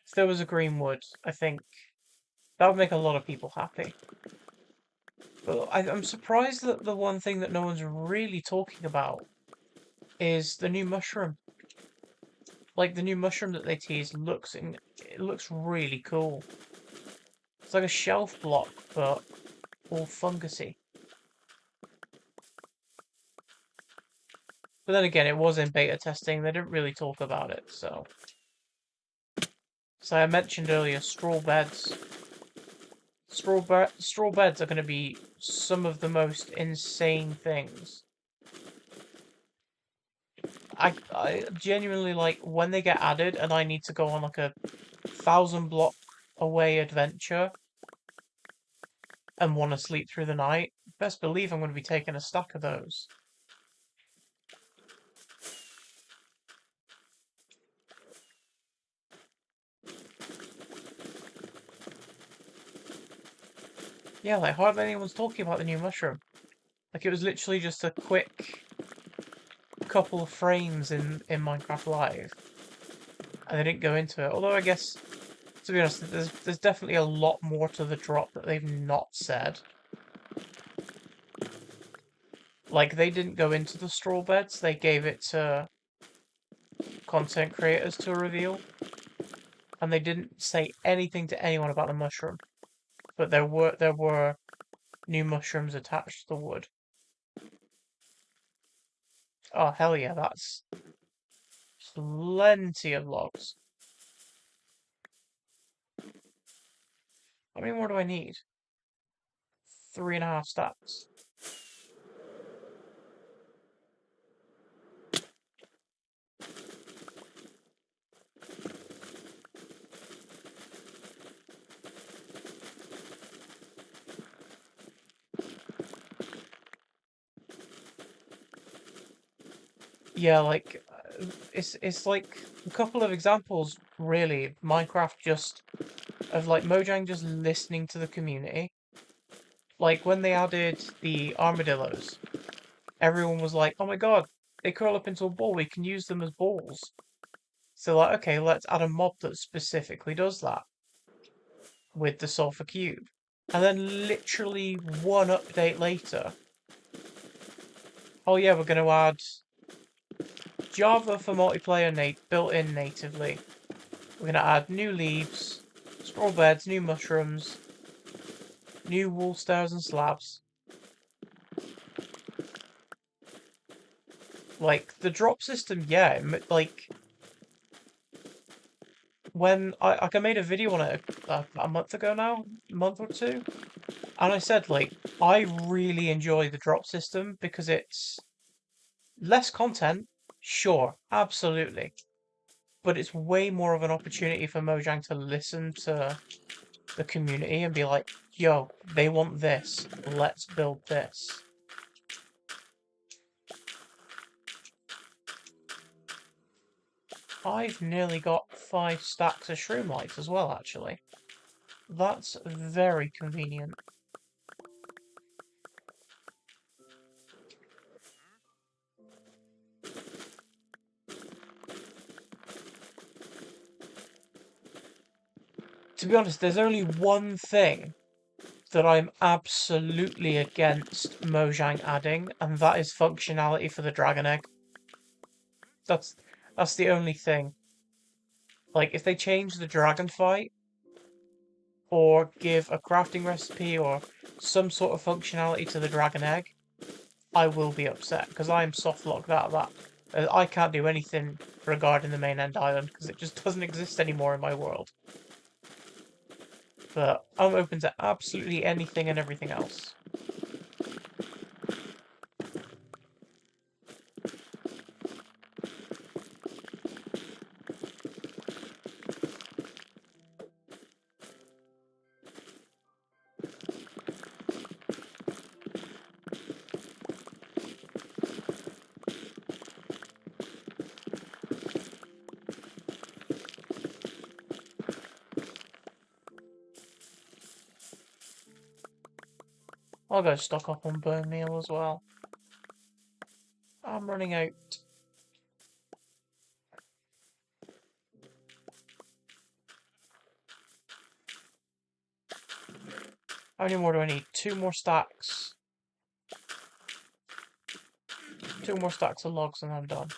If there was a green wood, I think that would make a lot of people happy. But I'm surprised that the one thing that no one's really talking about is the new mushroom. Like the new mushroom that they teased it looks really cool. It's like a shelf block, but all fungusy. But then again, it was in beta testing. They didn't really talk about it, so. So I mentioned earlier, straw beds. Straw beds are going to be some of the most insane things. I genuinely like when they get added and I need to go on like a 1,000 block away adventure and want to sleep through the night. Best believe I'm going to be taking a stack of those. Yeah, like hardly anyone's talking about the new mushroom. Like it was literally just a quick couple of frames in Minecraft Live, and they didn't go into it. Although I guess, to be honest, there's definitely a lot more to the drop that they've not said. Like they didn't go into the straw beds; they gave it to content creators to reveal, and they didn't say anything to anyone about the mushroom. But there were new mushrooms attached to the wood. Oh hell yeah, that's plenty of logs. How many more do I need? 3.5 stacks. Yeah, like it's like a couple of examples really. Minecraft just of like Mojang just listening to the community. Like when they added the armadillos, everyone was like, "Oh my god, they curl up into a ball. We can use them as balls." So like, okay, let's add a mob that specifically does that with the sulfur cube. And then literally one update later, oh yeah, we're going to add Java for multiplayer built in natively. We're going to add new leaves, straw beds, new mushrooms, new wall stairs and slabs. Like, the drop system, yeah, like, when I made a video on it a month ago now, a month or two, and I said, like, I really enjoy the drop system because it's less content, sure, absolutely, but it's way more of an opportunity for Mojang to listen to the community and be like, yo, they want this, let's build this. I've nearly got 5 stacks of shroom lights as well, actually. That's very convenient. To be honest, there's only one thing that I'm absolutely against Mojang adding, and that is functionality for the dragon egg. That's the only thing. Like, if they change the dragon fight, or give a crafting recipe, or some sort of functionality to the dragon egg, I will be upset, because I am soft locked out of that. I can't do anything regarding the main end island, because it just doesn't exist anymore in my world. But I'm open to absolutely anything and everything else. I'll go stock up on bone meal as well. I'm running out. How many more do I need? 2 more stacks. 2 more stacks of logs and I'm done.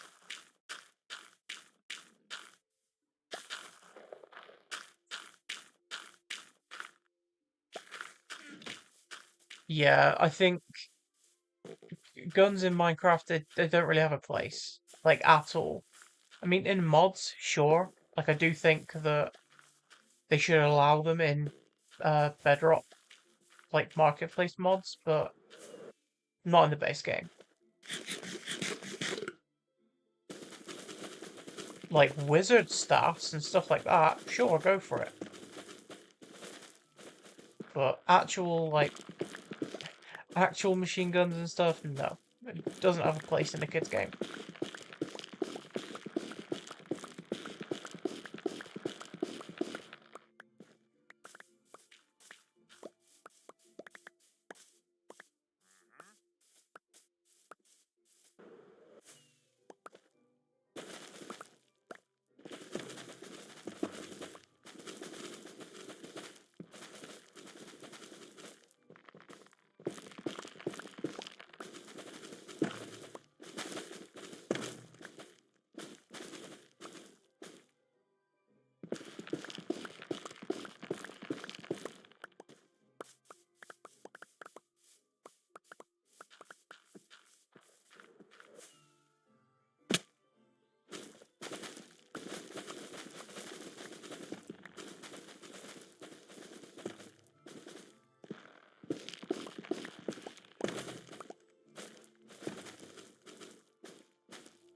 Yeah, I think guns in Minecraft, they don't really have a place. Like, at all. I mean, in mods, sure. Like, I do think that they should allow them in Bedrock, like, marketplace mods, but not in the base game. Like, wizard staffs and stuff like that, sure, go for it. But actual machine guns and stuff, no. It doesn't have a place in a kid's game.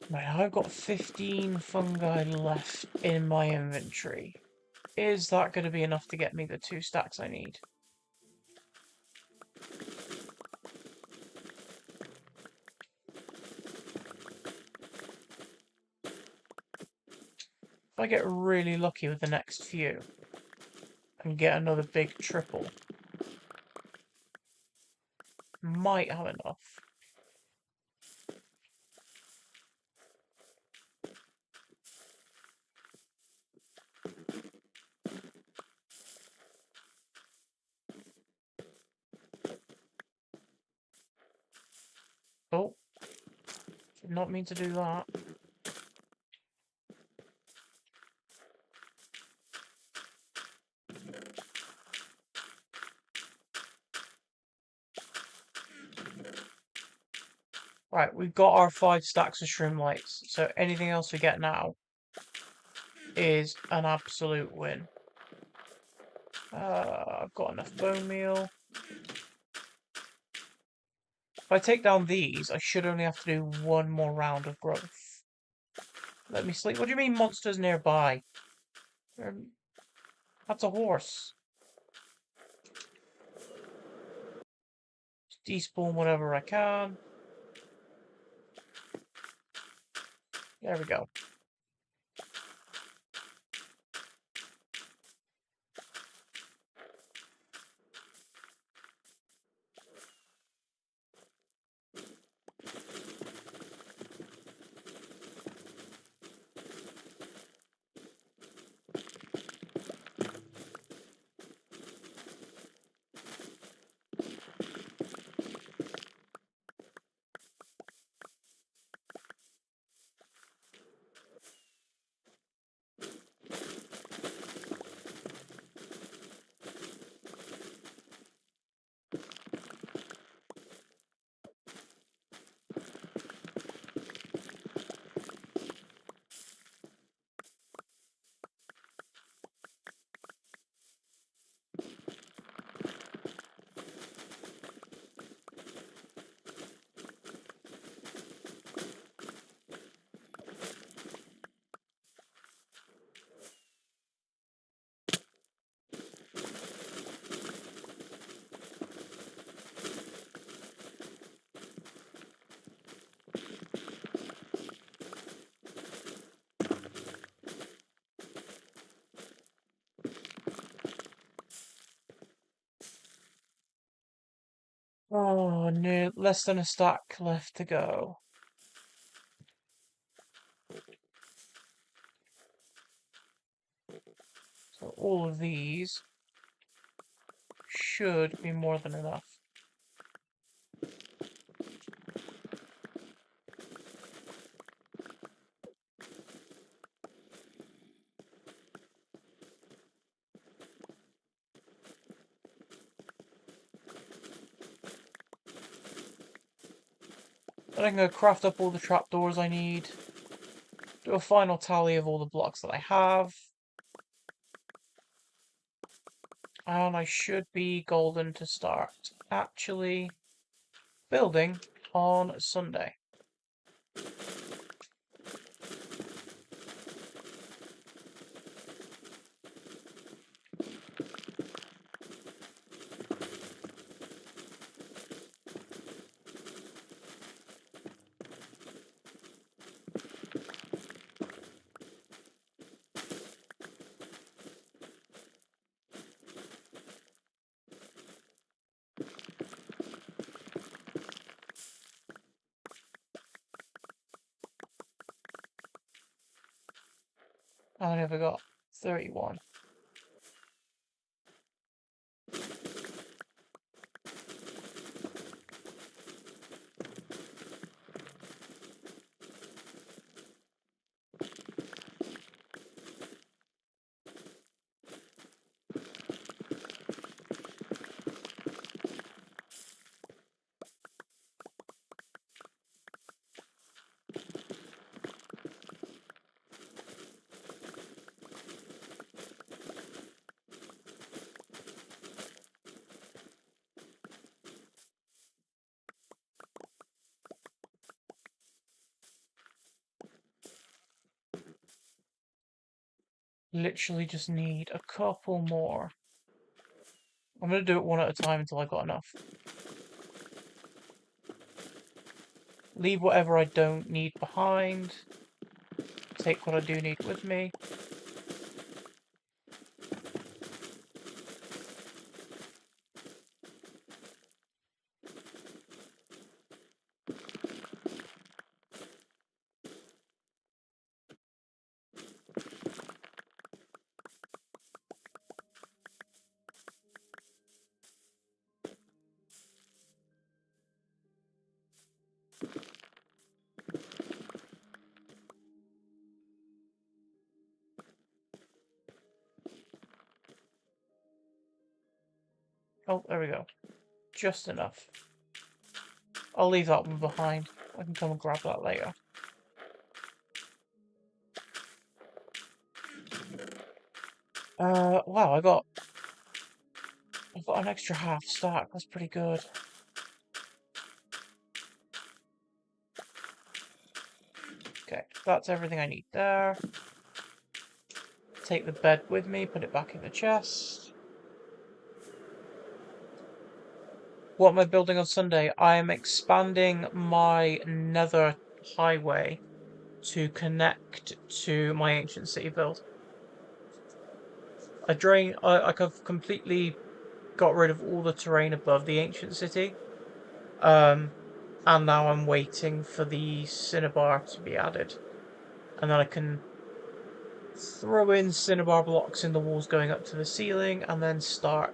Right, I've got 15 fungi left in my inventory. Is that going to be enough to get me the 2 stacks I need? If I get really lucky with the next few and get another big triple, might have enough. Oh, did not mean to do that. Right, we've got our 5 stacks of shroom lights, so anything else we get now is an absolute win. I've got enough bone meal. If I take down these, I should only have to do 1 more round of growth. Let me sleep. What do you mean monsters nearby? That's a horse. Despawn whatever I can. There we go. less than a stack left to go. So all of these should be more than enough. Then I can go craft up all the trapdoors I need. Do a final tally of all the blocks that I have. And I should be golden to start actually building on Sunday. How many have I got? 31. Literally just need a couple more. I'm going to do it one at a time until I've got enough. Leave whatever I don't need behind. Take what I do need with me. Oh, there we go. Just enough. I'll leave that one behind. I can come and grab that later. Wow, I've got an extra half stack. That's pretty good. Okay, that's everything I need there. Take the bed with me, put it back in the chest. What am I building on Sunday? I am expanding my Nether highway to connect to my ancient city build. I've completely got rid of all the terrain above the ancient city. And now I'm waiting for the cinnabar to be added. And then I can throw in cinnabar blocks in the walls going up to the ceiling and then start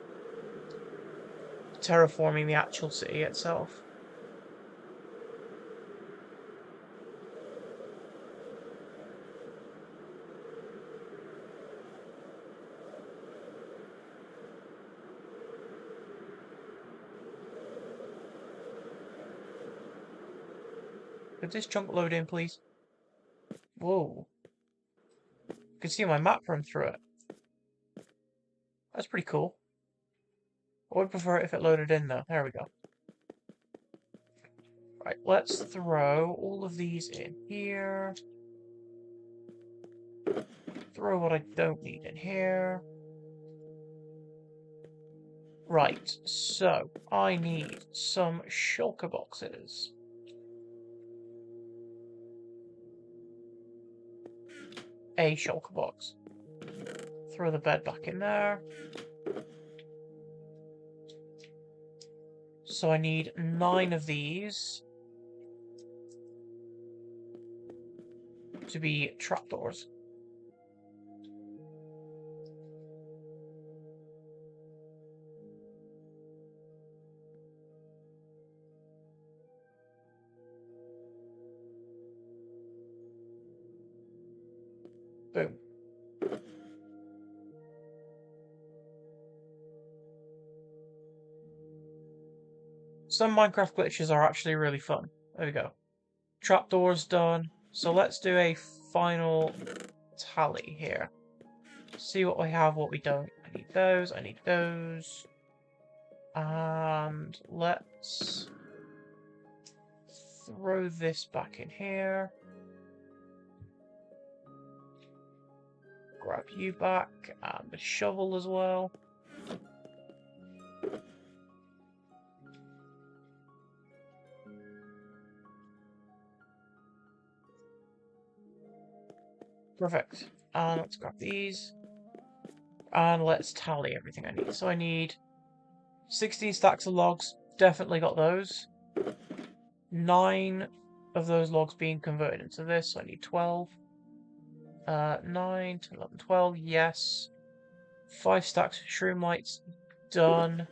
terraforming the actual city itself. Could this chunk load in, please? Whoa. You can see my map run through it. That's pretty cool. I would prefer it if it loaded in, though. There we go. Right, let's throw all of these in here. Throw what I don't need in here. Right, so I need some shulker boxes. A shulker box. Throw the bed back in there. So I need 9 of these to be trapdoors. Boom. Some Minecraft glitches are actually really fun. There we go. Trapdoors done. So let's do a final tally here. See what we have, what we don't. I need those, I need those. And let's throw this back in here. Grab you back, and the shovel as well. Perfect. And let's grab these. And let's tally everything I need. So I need 16 stacks of logs. Definitely got those. 9 of those logs being converted into this. So I need 12. 9, 10, 11, 12. Yes. 5 stacks of shroom lights. Done.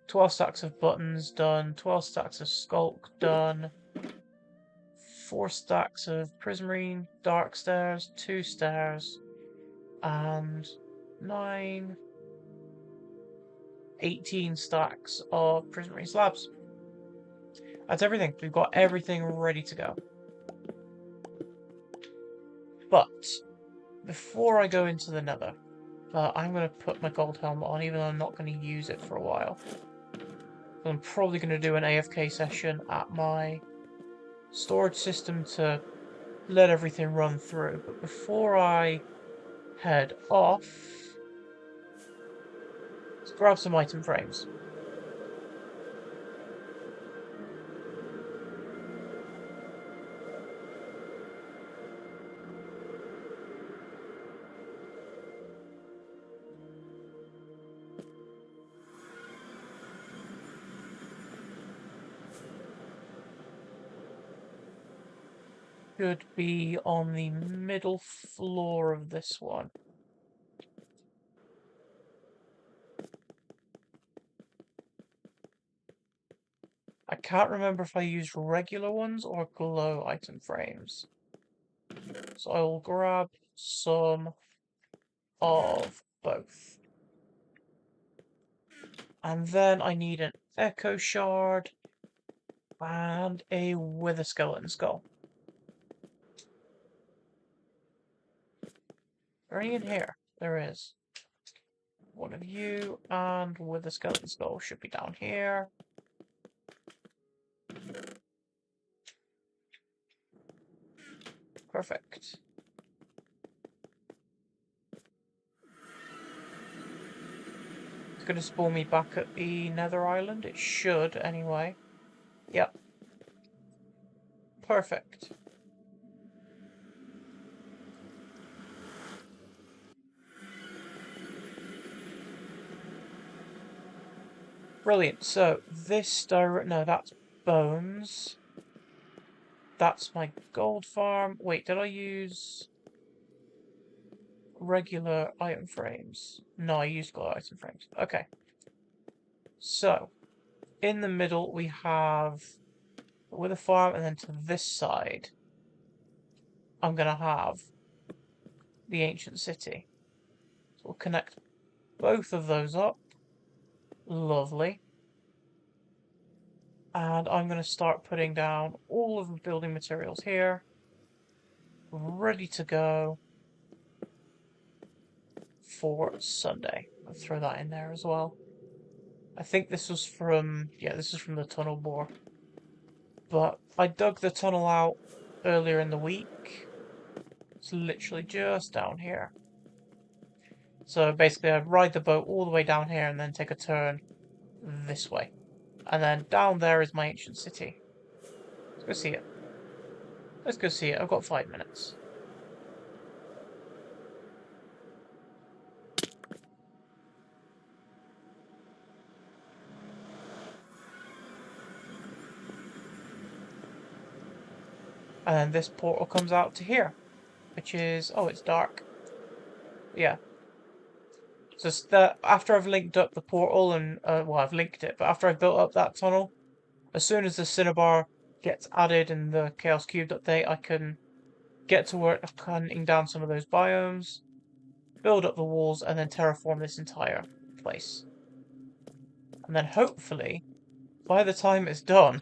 12 stacks of buttons. Done. 12 stacks of skulk. Done. 4 stacks of prismarine, dark stairs, 2 stairs, and 9, 18 stacks of prismarine slabs. That's everything. We've got everything ready to go. But before I go into the Nether, I'm going to put my gold helmet on, even though I'm not going to use it for a while. I'm probably going to do an AFK session at my storage system to let everything run through. But before I head off, let's grab some item frames. Should be on the middle floor of this one. I can't remember if I used regular ones or glow item frames. So I will grab some of both. And then I need an echo shard and a wither skeleton skull. Are any in here? There is. One of you and wither skeleton skull should be down here. Perfect. It's going to spawn me back at the Nether Island. It should, anyway. Yep. Perfect. Brilliant. So, no, that's bones. That's my gold farm. Wait, did I use regular item frames? No, I used gold item frames. Okay. So, in the middle we have with a farm, and then to this side I'm going to have the ancient city. So we'll connect both of those up. Lovely. And I'm going to start putting down all of the building materials here. Ready to go for Sunday. I'll throw that in there as well. I think this was from, yeah, this is from the tunnel bore. But I dug the tunnel out earlier in the week. It's literally just down here. So basically I'd ride the boat all the way down here and then take a turn this way. And then down there is my ancient city. Let's go see it. Let's go see it. I've got 5 minutes. And then this portal comes out to here, which is, oh, it's dark. Yeah. Just that after I've linked up the portal and, well, I've linked it, but after I've built up that tunnel, as soon as the cinnabar gets added in the Chaos Cubed update, I can get to work hunting down some of those biomes, build up the walls, and then terraform this entire place. And then hopefully, by the time it's done,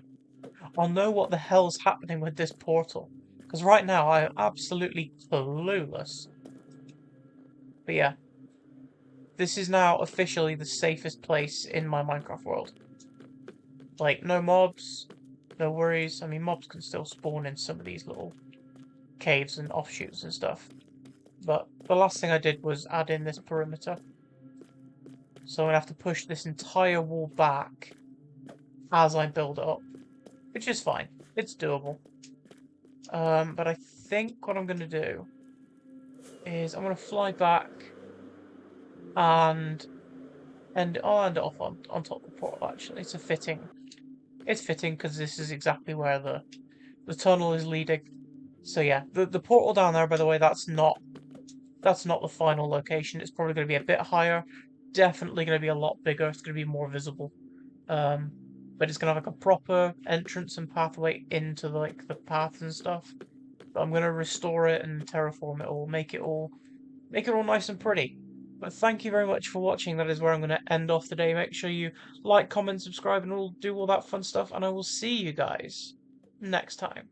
I'll know what the hell's happening with this portal. Because right now, I am absolutely clueless. But yeah, this is now officially the safest place in my Minecraft world. Like, no mobs, no worries. I mean, mobs can still spawn in some of these little caves and offshoots and stuff. But the last thing I did was add in this perimeter. So I'm going to have to push this entire wall back as I build it up. Which is fine. It's doable. But I think what I'm going to do is I'm going to fly back and I'll end it off on top of the portal, actually. It's fitting because this is exactly where the tunnel is leading. So yeah, the portal down there, by the way, that's not the final location. It's probably going to be a bit higher. Definitely going to be a lot bigger. It's going to be more visible. But it's going to have like a proper entrance and pathway into like the paths and stuff. But I'm going to restore it and terraform it all, make it all nice and pretty. But thank you very much for watching. That is where I'm going to end off today. Make sure you like, comment, subscribe, and do all that fun stuff. And I will see you guys next time.